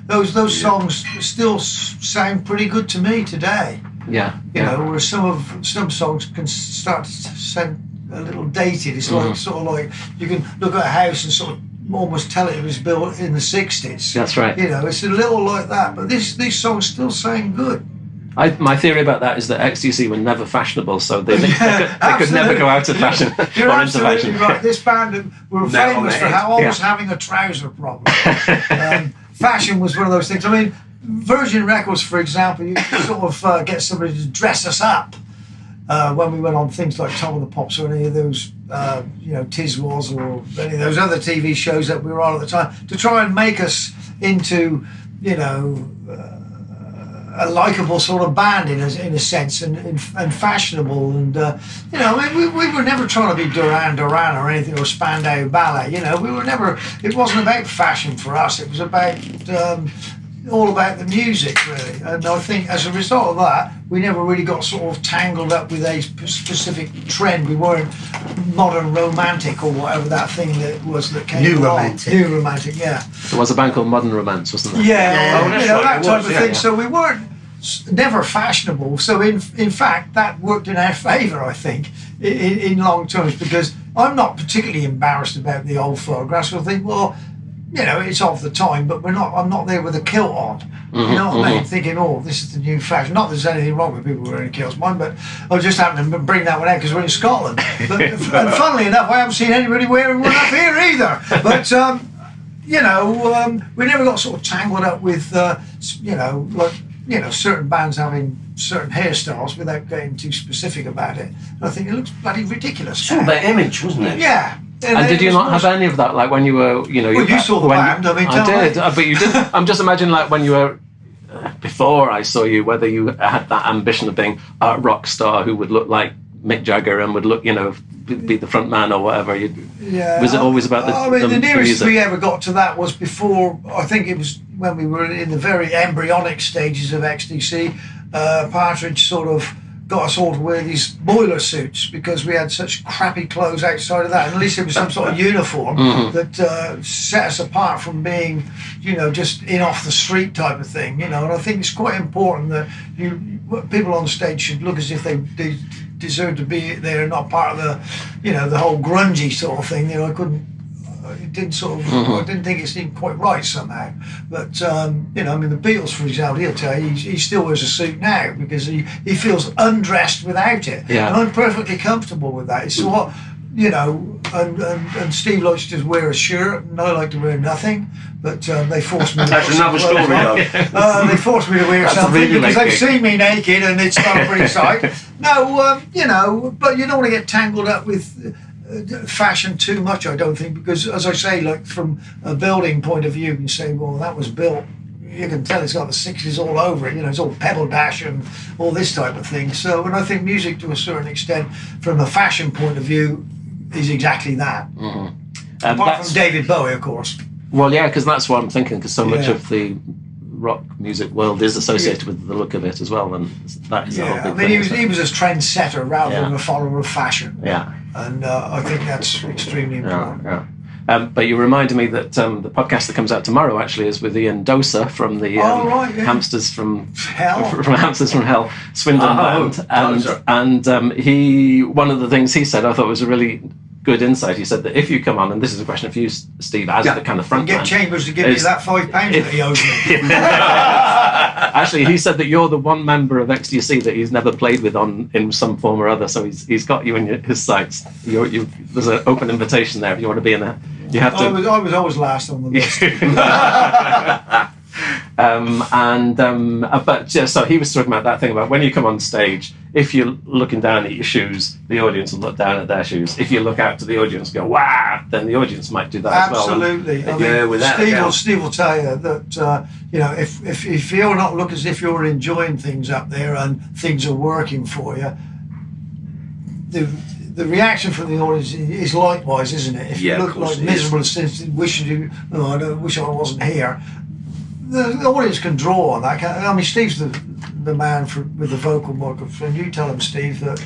S3: those songs still sound pretty good to me today.
S9: Yeah.
S3: Where some songs can start to sound a little dated. It's like sort of like you can look at a house and sort of almost tell it was built in the 60s.
S9: That's right.
S3: It's a little like that, but these songs still sound good.
S9: My theory about that is that XTC were never fashionable, so they could never go out of fashion
S3: You're
S9: or into
S3: absolutely
S9: fashion.
S3: right. This band were famous for always having a trouser problem. Fashion was one of those things. I mean, Virgin Records, for example, you could sort of get somebody to dress us up when we went on things like Top of the Pops or any of those, Tiswas or any of those other TV shows that we were on at the time, to try and make us into, a likeable sort of band in a sense, and fashionable, and we were never trying to be Duran Duran or anything, or Spandau Ballet. We were never. It wasn't about fashion for us. It was about all about the music, really. And I think as a result of that, we never really got sort of tangled up with a specific trend. We weren't modern romantic or whatever that thing that was that came along. New romantic, yeah.
S9: There was a band called Modern Romance, wasn't there?
S3: Yeah, that type of thing. Yeah. So we weren't never fashionable. So in fact, that worked in our favour, I think, in long terms, because I'm not particularly embarrassed about the old photographs. I think, well, it's of the time, but I'm not there with a kilt on. You know what I mean? Thinking, this is the new fashion. Not that there's anything wrong with people wearing kilts, mine, but I just happened to bring that one out because we're in Scotland. But, and funnily enough, I haven't seen anybody wearing one up here either. But, we never got sort of tangled up with, certain bands having certain hairstyles without getting too specific about it. And I think it looks bloody ridiculous.
S10: It's all about image, wasn't it?
S3: Yeah.
S9: And did you not have any of that, like when you were,
S3: you saw the band. I
S9: did, but you did. I'm just imagining, like when you were before I saw you, whether you had that ambition of being a rock star who would look like Mick Jagger and would look, be the front man or whatever. Was it always about the
S3: the nearest
S9: music?
S3: we ever got to that was before. I think it was when we were in the very embryonic stages of XTC. Partridge sort of got us all to wear these boiler suits because we had such crappy clothes outside of that. And at least it was some sort of uniform that set us apart from being, just in off the street type of thing. And I think it's quite important that people on stage should look as if they deserve to be there and not part of the, the whole grungy sort of thing. I didn't think it seemed quite right somehow. But, the Beatles, for example, he'll tell you, he still wears a suit now because he feels undressed without it.
S9: Yeah.
S3: And I'm perfectly comfortable with that. It's what, and Steve likes to wear a shirt and I like to wear nothing. But they forced me to
S10: That's another story, though.
S3: they forced me to wear something because they've seen me naked and it's not a pretty sight. No, but you don't want to get tangled up with fashion too much, I don't think, because as I say, like from a building point of view, you can say, well, that was built, you can tell it's got the 60s all over it, it's all pebble dash and all this type of thing. So, and I think music to a certain extent from a fashion point of view is exactly that. Apart from David Bowie, of course.
S9: Well, yeah, because that's what I'm thinking, because so much of the rock music world is associated with the look of it as well, and that is a whole big thing.
S3: He was a trendsetter rather than a follower of fashion.
S9: Yeah.
S3: And I think that's extremely important.
S9: Yeah. But you reminded me that the podcast that comes out tomorrow actually is with Ian Doser from the Hamsters from Hell, Swindon band, and he, one of the things he said I thought was a really good insight. He said that if you come on, and this is a question for you, Steve, as the kind of front
S3: Get
S9: man,
S3: Chambers to give you that £5 that he owes me.
S9: Actually, he said that you're the one member of XTC that he's never played with in some form or other. So he's got you in his sights. There's an open invitation there if you want to be in there. You have to.
S3: I was always last on the list.
S9: So he was talking about that thing about when you come on stage, if you're looking down at your shoes, the audience will look down at their shoes. If you look out to the audience and go, wow, then the audience might do that
S3: Absolutely.
S9: as well.
S3: Absolutely. Steve will tell you that, if you're not looking as if you're enjoying things up there and things are working for you, the reaction from the audience is likewise, isn't it? If you look like miserable and wish I wasn't here, the audience can draw on that. I mean, Steve's the man with the vocal microphone. You tell him, Steve, that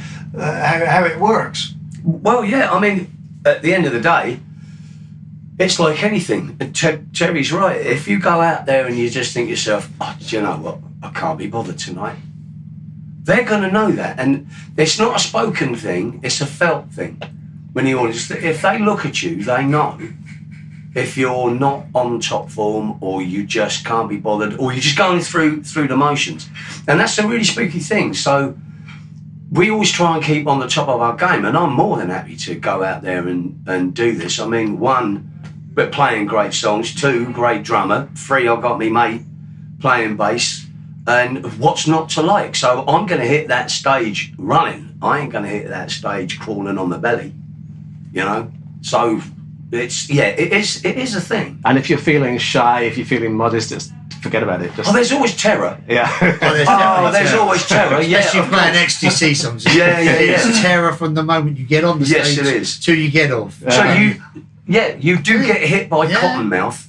S3: how it works.
S10: Well, yeah. I mean, at the end of the day, it's like anything. Terry's right. If you go out there and you just think to yourself, oh, do you know what? I can't be bothered tonight. They're going to know that, and it's not a spoken thing; it's a felt thing. When the audience, if they look at you, they know. If you're not on top form, or you just can't be bothered, or you're just going through the motions, and that's a really spooky thing. So we always try and keep on the top of our game, and I'm more than happy to go out there and do this. I mean, 1, we're playing great songs. 2, great drummer. 3, I've got me mate playing bass. And what's not to like? So I'm going to hit that stage running. I ain't going to hit that stage crawling on the belly, you know. So it is a thing.
S9: And if you're feeling shy, if you're feeling modest, just forget about it.
S10: There's always terror.
S9: Yeah.
S10: There's always terror.
S1: Especially playing XTC songs. It's terror from the moment you get on the stage.
S10: Yes, it is.
S1: Till you get off.
S10: So you do get hit by cottonmouth.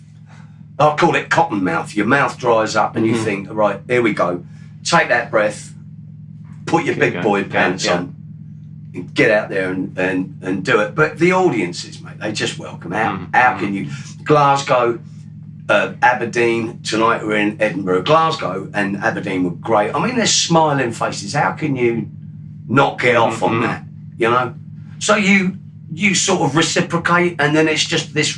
S10: I call it cottonmouth. Your mouth dries up and you think, right, here we go. Take that breath, put your big boy pants on, and get out there and do it. But the audiences, mate, they just welcome. How can you? Glasgow, Aberdeen, tonight we're in Edinburgh. Glasgow and Aberdeen were great. I mean, there's smiling faces. How can you not get off on that, you know? So you sort of reciprocate, and then it's just this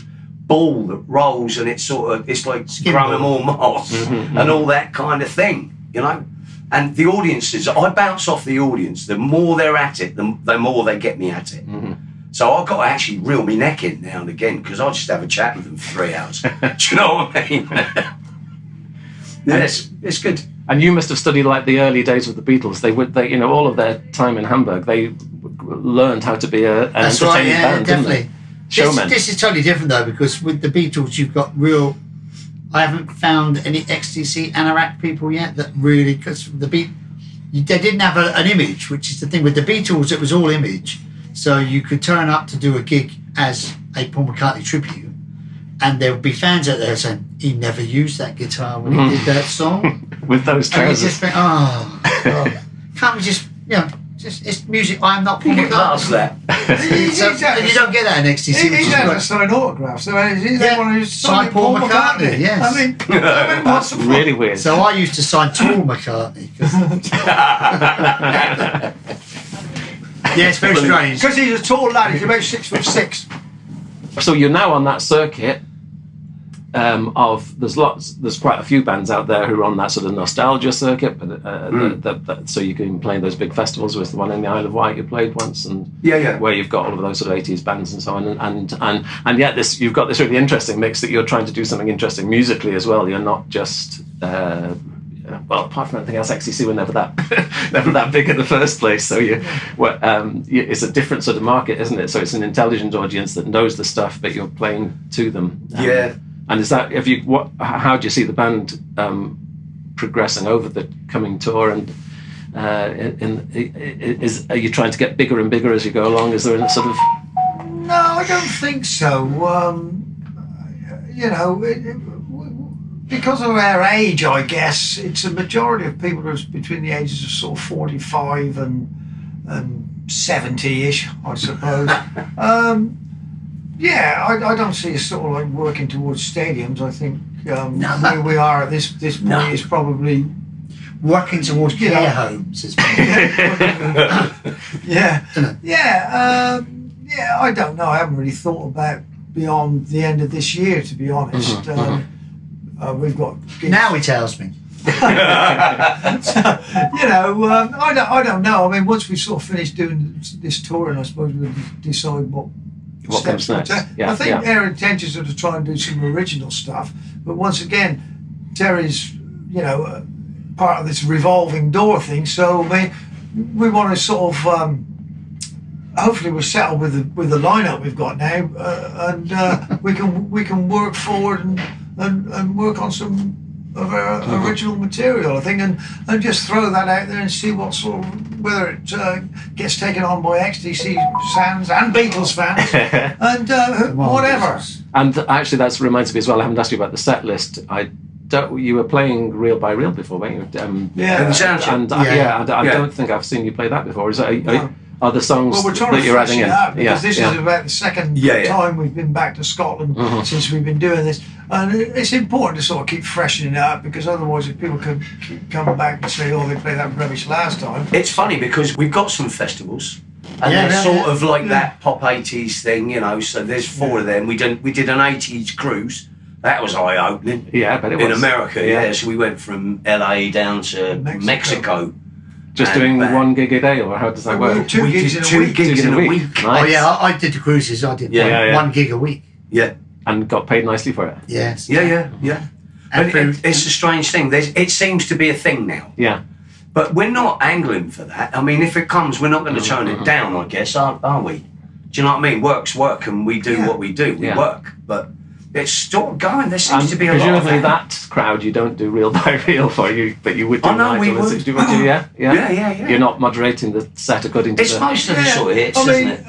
S10: ball that rolls, and it's like growing more moss and all that kind of thing, you know. And the audiences, I bounce off the audience. The more they're at it, the more they get me at it. So I've got to actually reel my neck in now and again, because I'll just have a chat with them for 3 hours. Do you know what I mean? It's good.
S9: And you must have studied like the early days of the Beatles. They all of their time in Hamburg, they learned how to be an entertaining band,
S1: definitely.
S9: Didn't they? Showmen.
S1: This is totally different though, because with the Beatles you've got real. I haven't found any XTC anorak people yet that really, because they didn't have an image, which is the thing with the Beatles. It was all image, so you could turn up to do a gig as a Paul McCartney tribute, and there would be fans out there saying he never used that guitar when he did that song
S9: with those trousers.
S1: And you just think, oh, can't we just it's music. I'm not Paul McCartney.
S10: That.
S1: And you don't get that in XTC.
S3: He had to sign autographs. So they want to sign Paul McCartney.
S1: Yes.
S3: I mean,
S9: that's really weird.
S1: So I used to sign Tall McCartney. Yeah, it's very strange.
S3: Because he's a tall lad. He's about 6'6".
S9: So you're now on that circuit there's quite a few bands out there who are on that sort of nostalgia circuit, but so you can play those big festivals. With the one in the Isle of Wight you played once, and where you've got all of those sort of 80s bands and so on, and yet you've got this really interesting mix that you're trying to do something interesting musically as well. You're not just well, apart from anything else, XTC were never that big in the first place. So it's a different sort of market, isn't it? So it's an intelligent audience that knows the stuff, but you're playing to them. And is that how do you see the band progressing over the coming tour? And are you trying to get bigger and bigger as you go along? Is there a sort of?
S3: No, I don't think so. Because of our age, I guess it's a majority of people who are between the ages of sort of 45 and 70-ish, I suppose. I don't see us sort of like working towards stadiums. I think where we are at this point is probably
S1: working towards care homes.
S3: Yeah, I don't know. I haven't really thought about beyond the end of this year, to be honest. We've got gigs.
S1: Now he tells me.
S3: I don't know. I mean, once we sort of finished doing this tour, and I suppose we'll decide what
S9: comes next.
S3: I think our intentions are to try and do some original stuff. But once again, Terry's, part of this revolving door thing. So we want to sort of. Hopefully, we're settled with the lineup we've got now, and we can work forward and work on some of our original material, I think, and just throw that out there and see what sort of, whether it gets taken on by XTC fans and Beatles fans, and whatever.
S9: And actually, that reminds me as well. I haven't asked you about the set list. You were playing reel by reel before, weren't you?
S10: Yeah,
S9: I don't think I've seen you play that before. Are the songs
S3: we're trying
S9: that
S3: to
S9: you're adding in?
S3: Up because this is about the second time we've been back to Scotland since we've been doing this, and it's important to sort of keep freshening it up, because otherwise, if people can keep coming back and say, "Oh, they played that rubbish last time,"
S10: it's funny because we've got some festivals, and they're sort of like that pop 80s thing, So there's 4 of them. We did an 80s cruise. That was eye-opening.
S9: Yeah, but it was
S10: in America. So we went from LA down to Mexico.
S9: Just doing 1 gig a day, or how does that work?
S3: Two gigs
S10: in a week.
S9: Nice.
S1: Oh yeah, I did the cruises. I did 1 gig a week.
S10: Yeah,
S9: and got paid nicely for it.
S1: Yes.
S10: Yeah. But it's a strange thing. It seems to be a thing now.
S9: Yeah.
S10: But we're not angling for that. I mean, if it comes, we're not going to turn it down, I guess, are we? Do you know what I mean? Work's work, and we do what we do. We work, but it's still going. There seems to be a lot of
S9: presumably that crowd you don't do reel by reel for you, but you would do
S10: we would.
S9: Yeah.
S10: You're
S9: not moderating the set according to
S10: it's most of the sort of hits, isn't it?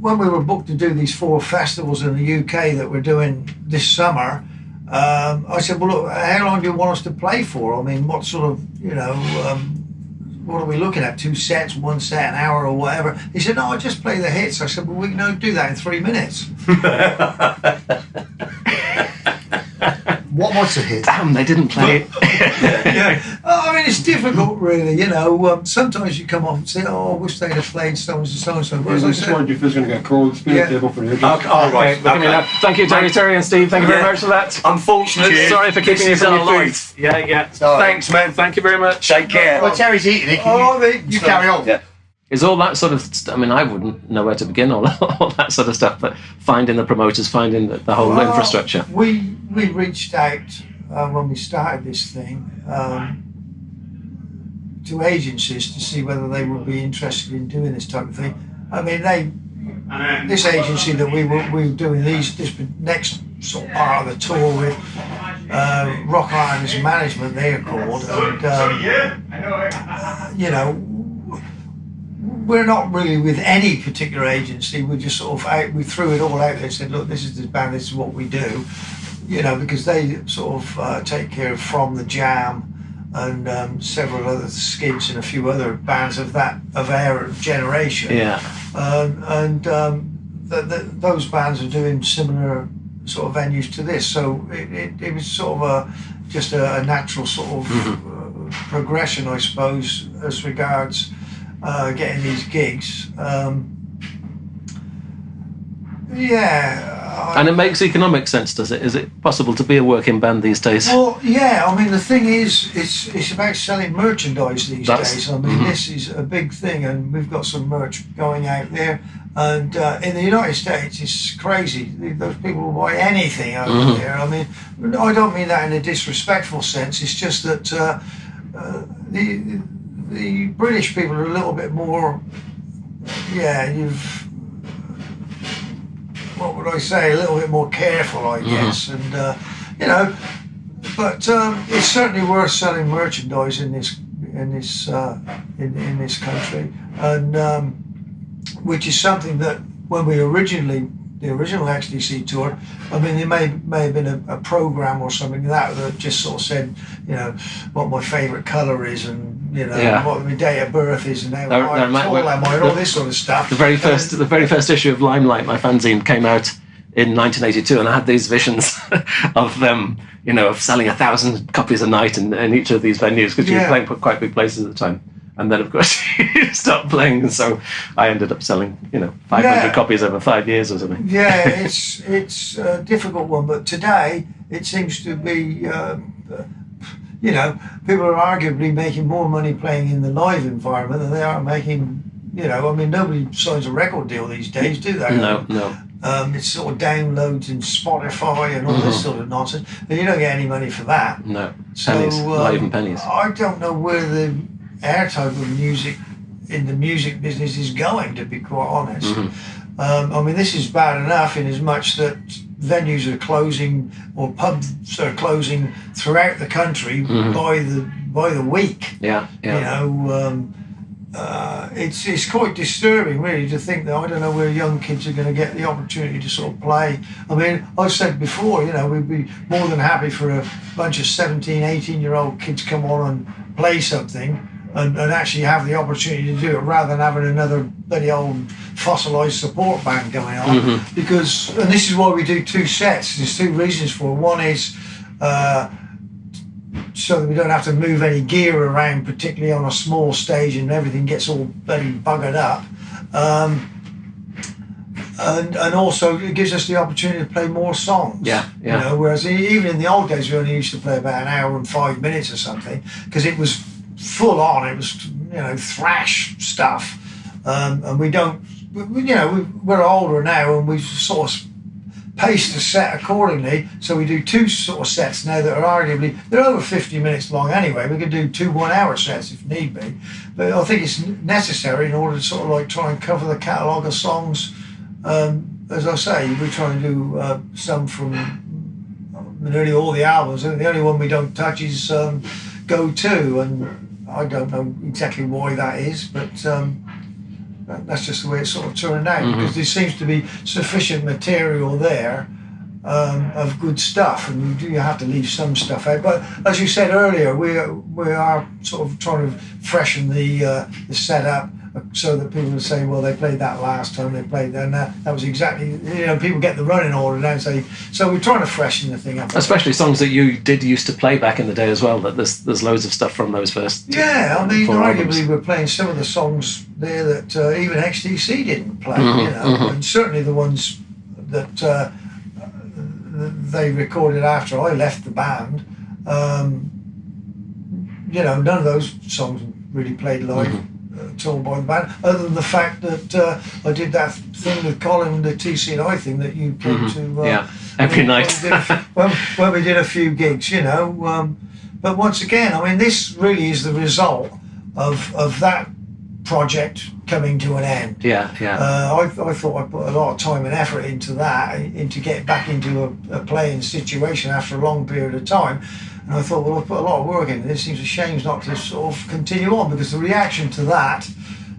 S3: When we were booked to do these 4 festivals in the UK that we're doing this summer, I said, well, look, how long do you want us to play for? I mean, what sort of, what are we looking at? 2 sets, 1 set, an hour or whatever? He said, no, I just play the hits. I said, well, we can do that in 3 minutes.
S1: What was the hit?
S9: Damn, they didn't play it.
S3: I mean, it's difficult, really. Sometimes you come off and say, "Oh, I wish they'd have played so and so and so."
S11: I just wondered if there's going to get cold spirit table for the
S10: right.
S9: Thank you, Terry and Steve. Thank you very much for that.
S10: Unfortunately,
S9: sorry for keeping you from your food. Yeah.
S10: Thanks, man.
S9: Thank you very much.
S10: Take care.
S1: Well, Terry's eating it. You carry on.
S10: Yeah.
S9: Is all that sort of... I mean, I wouldn't know where to begin, all that sort of stuff, but finding the promoters, finding the whole infrastructure.
S3: We reached out when we started this thing to agencies to see whether they would be interested in doing this type of thing. I mean, this agency that we were doing this next sort of part of the tour with, Rock Island's Management, they're called, and we're not really with any particular agency. We just sort of we threw it all out there and said, look, this is this band, this is what we do, because they sort of take care of From the Jam and several other Skids and a few other bands of our generation.
S9: Yeah.
S3: Those bands are doing similar sort of venues to this, so it was sort of just a natural sort of progression, I suppose, as regards getting these gigs.
S9: And it makes economic sense, does it? Is it possible to be a working band these days?
S3: Well, yeah. I mean, the thing is, it's about selling merchandise these days. I mean, this is a big thing, and we've got some merch going out there. And in the United States, it's crazy. Those people will buy anything over there. I mean, I don't mean that in a disrespectful sense. It's just that the British people are a little bit more, what would I say, a little bit more careful, I guess, and but it's certainly worth selling merchandise in this country, and which is something that when the original XTC tour, I mean, there may have been a program or something that just sort of said, what my favourite colour is, and what my date of birth is, and how tall am I, and all this sort of stuff.
S9: The very first issue of Limelight, my fanzine, came out in 1982, and I had these visions of them, of selling 1,000 copies a night in each of these venues, because you were playing quite big places at the time. And then, of course, you stopped playing. And so I ended up selling, 500 copies over 5 years or something.
S3: Yeah, it's a difficult one. But today, it seems to be, people are arguably making more money playing in the live environment than they are making, nobody signs a record deal these days, do they?
S9: No.
S3: It's sort of downloads in Spotify and all this sort of nonsense. And you don't get any money for that.
S9: No, pennies, not even pennies.
S3: I don't know where the airtime of music in the music business is going, to be quite honest. This is bad enough in as much that venues are closing or pubs are closing throughout the country by the week.
S9: Yeah.
S3: It's quite disturbing, really, to think that I don't know where young kids are going to get the opportunity to sort of play. I mean, I've said before, we'd be more than happy for a bunch of 17, 18-year-old kids come on and play something and actually have the opportunity to do it rather than having another bloody old fossilised support band going on. Because, and this is why we do 2 sets, there's 2 reasons for it. One is so that we don't have to move any gear around, particularly on a small stage, and everything gets all bloody buggered up. And also it gives us the opportunity to play more songs.
S9: Yeah.
S3: Whereas even in the old days, we only used to play about an hour and 5 minutes or something, because it was full on. It was thrash stuff, and we don't. We're older now, and we sort of pace the set accordingly. So we do 2 sort of sets now that are arguably, they're over 50 minutes long anyway. We could do 2 1-hour sets if need be, but I think it's necessary in order to sort of try and cover the catalogue of songs. As I say, we try and do some from nearly all the albums. The only one we don't touch is Go To, and I don't know exactly why that is, but that's just the way it sort of turned out, because there seems to be sufficient material there of good stuff, and you have to leave some stuff out. But as you said earlier, we are sort of trying to freshen the setup so that people will say, well, they played that last time, they played that, and that was exactly, people get the running order now and say, so we're trying to freshen the thing up.
S9: Especially songs that you did used to play back in the day as well, that there's loads of stuff from those first.
S3: Yeah, arguably
S9: albums.
S3: we're playing some of the songs there that even XTC didn't play, and certainly the ones that they recorded after I left the band. None of those songs really played live at all by the band, other than the fact that I did that thing with Colin, the TC and I thing that you came to
S9: every night
S3: when we did a few gigs, but once again, this really is the result of that project coming to an end.
S9: I
S3: thought I put a lot of time and effort into that, into getting back into a playing situation after a long period of time. And I thought, well, I put a lot of work into this. It seems a shame not to sort of continue on, because the reaction to that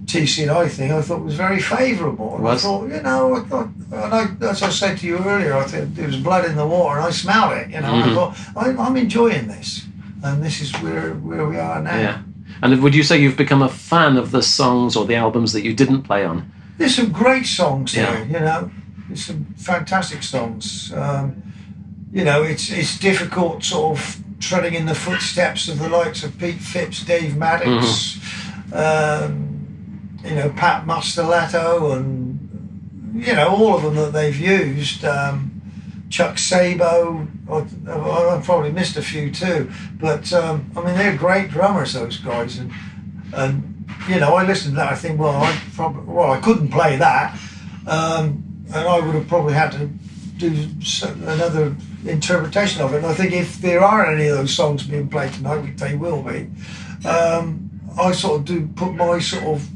S3: TC and I thing I thought was very favourable. And I thought, as I said to you earlier, I thought there was blood in the water and I smelled it. I thought, I'm enjoying this, and this is where we are now.
S9: Yeah. And would you say you've become a fan of the songs or the albums that you didn't play on?
S3: There's some great songs there, There's some fantastic songs. It's difficult sort of treading in the footsteps of the likes of Pete Phipps, Dave Maddox, Pat Mostoletto, and all of them that they've used. Chuck Sabo, I probably missed a few too, but they're great drummers, those guys, and I listened to that. I think, I couldn't play that, and I would have probably had to do another interpretation of it. And I think if there are any of those songs being played tonight, which they will be, I sort of do put my sort of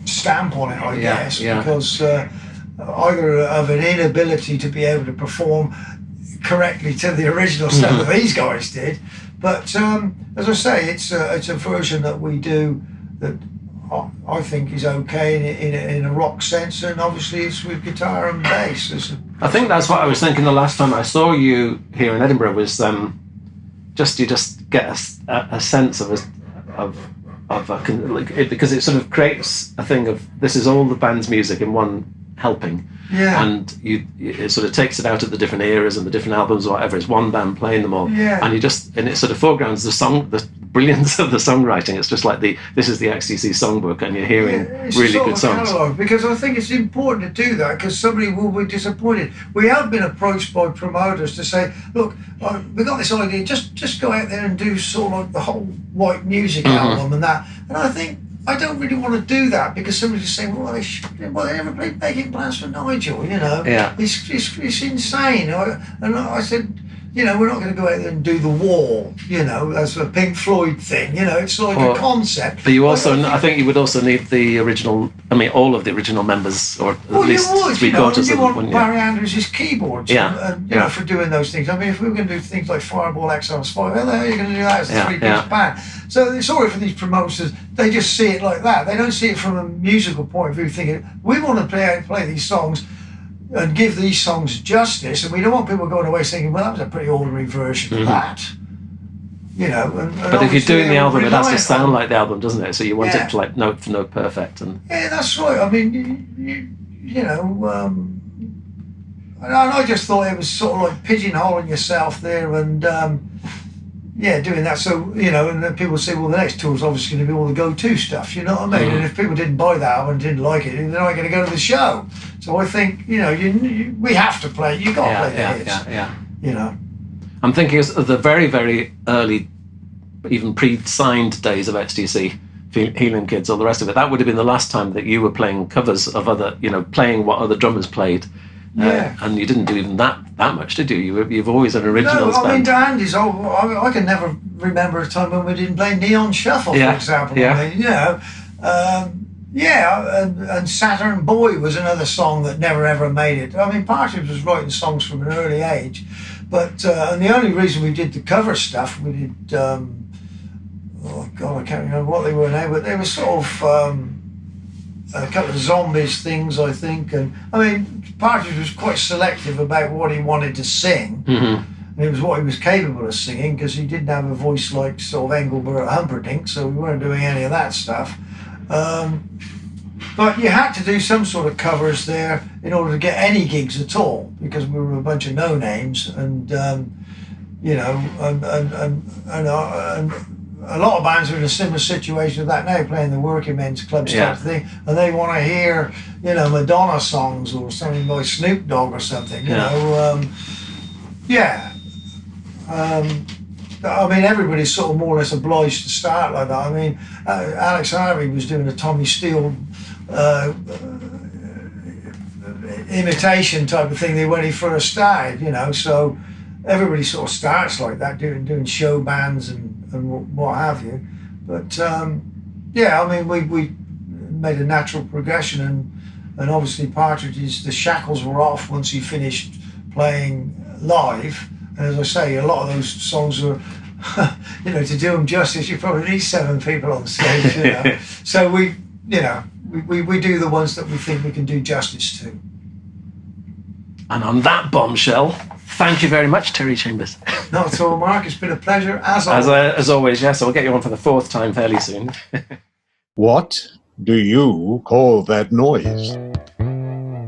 S3: stamp on it, I guess, because either of an inability to be able to perform correctly to the original stuff that these guys did, but as I say, it's a version that we do that I think is okay in a rock sense, and obviously it's with guitar and bass.
S9: I think that's what I was thinking the last time I saw you here in Edinburgh, was you just get a sense because it sort of creates a thing of, this is all the band's music in one helping.
S3: Yeah.
S9: And it sort of takes it out of the different eras and the different albums or whatever. It's one band playing them all.
S3: Yeah.
S9: And it sort of foregrounds the brilliance of the songwriting. It's just like this is the XTC songbook, and you're hearing really good songs.
S3: Catalog, because I think it's important to do that, because somebody will be disappointed. We have been approached by promoters to say, look, we got this idea, just go out there and do sort of like the whole white music album and that. And I think I don't really want to do that, because somebody's saying, well, they never played Making Plans for Nigel, you know.
S9: Yeah.
S3: It's insane. And I said, you know, we're not going to go out there and do The Wall, you know, as a Pink Floyd thing, you know, it's like a concept.
S9: But you also, I think you would also need the original, I mean, all of the original members, or at least three-quarters of them.
S3: You want Barry Andrews' keyboards, and you know, for doing those things. I mean, if we were going to do things like Fireball XL5, how the hell are you going to do that as a three-piece band? So sorry for these promoters, they just see it like that. They don't see it from a musical point of view, thinking, we want to play these songs and give these songs justice, and we don't want people going away thinking, well, that was a pretty ordinary version of that. You know,
S9: but if you're doing the album, it has to sound like the album, doesn't it? So you want it to like note for note perfect. And
S3: yeah, that's right. I mean, you know, and I just thought it was sort of like pigeonholing yourself there, and doing that. So, you know, and then people say, well, the next tour is obviously going to be all the go-to stuff, you know what I mean? And if people didn't buy that album and didn't like it, they're not going to go to the show. So I think, you know, we have to play. You got to play the hits. You know. I'm
S9: thinking of the very, very early, even pre-signed days of XTC, Healing Kids, all the rest of it. That would have been the last time that you were playing covers of other, you know, playing what other drummers played. And you didn't do even that much, did you? You've always an originals band.
S3: I mean, Andy's. I can never remember a time when we didn't play Neon Shuffle, for example. I mean, you know, and Saturn Boy was another song that never ever made it. I mean, Partridge was writing songs from an early age, but and the only reason we did the cover stuff, we did. Oh God, I can't remember what they were now, but they were sort of. A couple of Zombies things, I think, and I mean, Partridge was quite selective about what he wanted to sing, and it was what he was capable of singing, because he didn't have a voice like sort of Engelbert Humperdinck, so we weren't doing any of that stuff. But you had to do some sort of covers there in order to get any gigs at all, because we were a bunch of no names, and you know, and a lot of bands are in a similar situation to that now, playing the working men's clubs type of thing, and they want to hear, you know, Madonna songs or something like Snoop Dogg or something, you know. I mean, everybody's sort of more or less obliged to start like that. I mean, Alex Harvey was doing a Tommy Steele imitation type of thing when he first started, you know, so everybody sort of starts like that, doing show bands and what have you. But I mean, we made a natural progression, and obviously Partridge's, the shackles were off once he finished playing live. And as I say, a lot of those songs were, you know, to do them justice, you probably need 7 people on stage, you know. So we do the ones that we think we can do justice to.
S9: And on that bombshell, thank you very much, Terry Chambers.
S3: Not at all, Mark. It's been a pleasure, as always.
S9: As always, yes. I'll get you on for the 4th time fairly soon.
S4: What do you call that noise?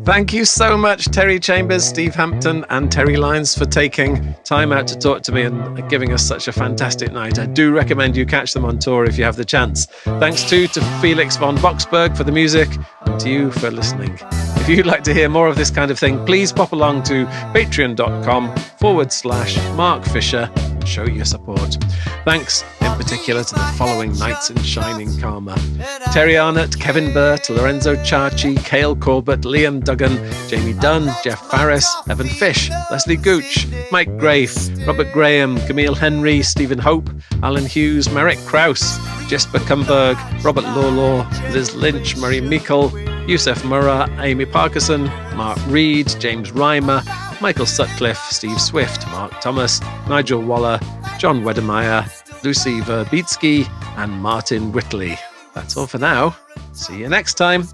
S6: Thank you so much, Terry Chambers, Steve Hampton and Terry Lines, for taking time out to talk to me and giving us such a fantastic night. I do recommend you catch them on tour if you have the chance. Thanks too to Felix von Boxberg for the music, and to you for listening. If you'd like to hear more of this kind of thing, please pop along to patreon.com/Mark Fisher and show your support. Thanks in particular to the following Knights in Shining Karma: Terry Arnott, Kevin Burt, Lorenzo Ciarci, Cale Corbett, Liam Duggan, Jamie Dunn, Jeff Farris, Evan Fish, Leslie Gooch, Mike Grafe, Robert Graham, Camille Henry, Stephen Hope, Alan Hughes, Merrick Krause, Jesper Kumberg, Robert Lawlaw, Liz Lynch, Murray Meikle, Yusef Murrah, Amy Parkinson, Mark Reed, James Reimer, Michael Sutcliffe, Steve Swift, Mark Thomas, Nigel Waller, John Wedemeyer, Lucy Verbitsky, and Martin Whitley. That's all for now. See you next time.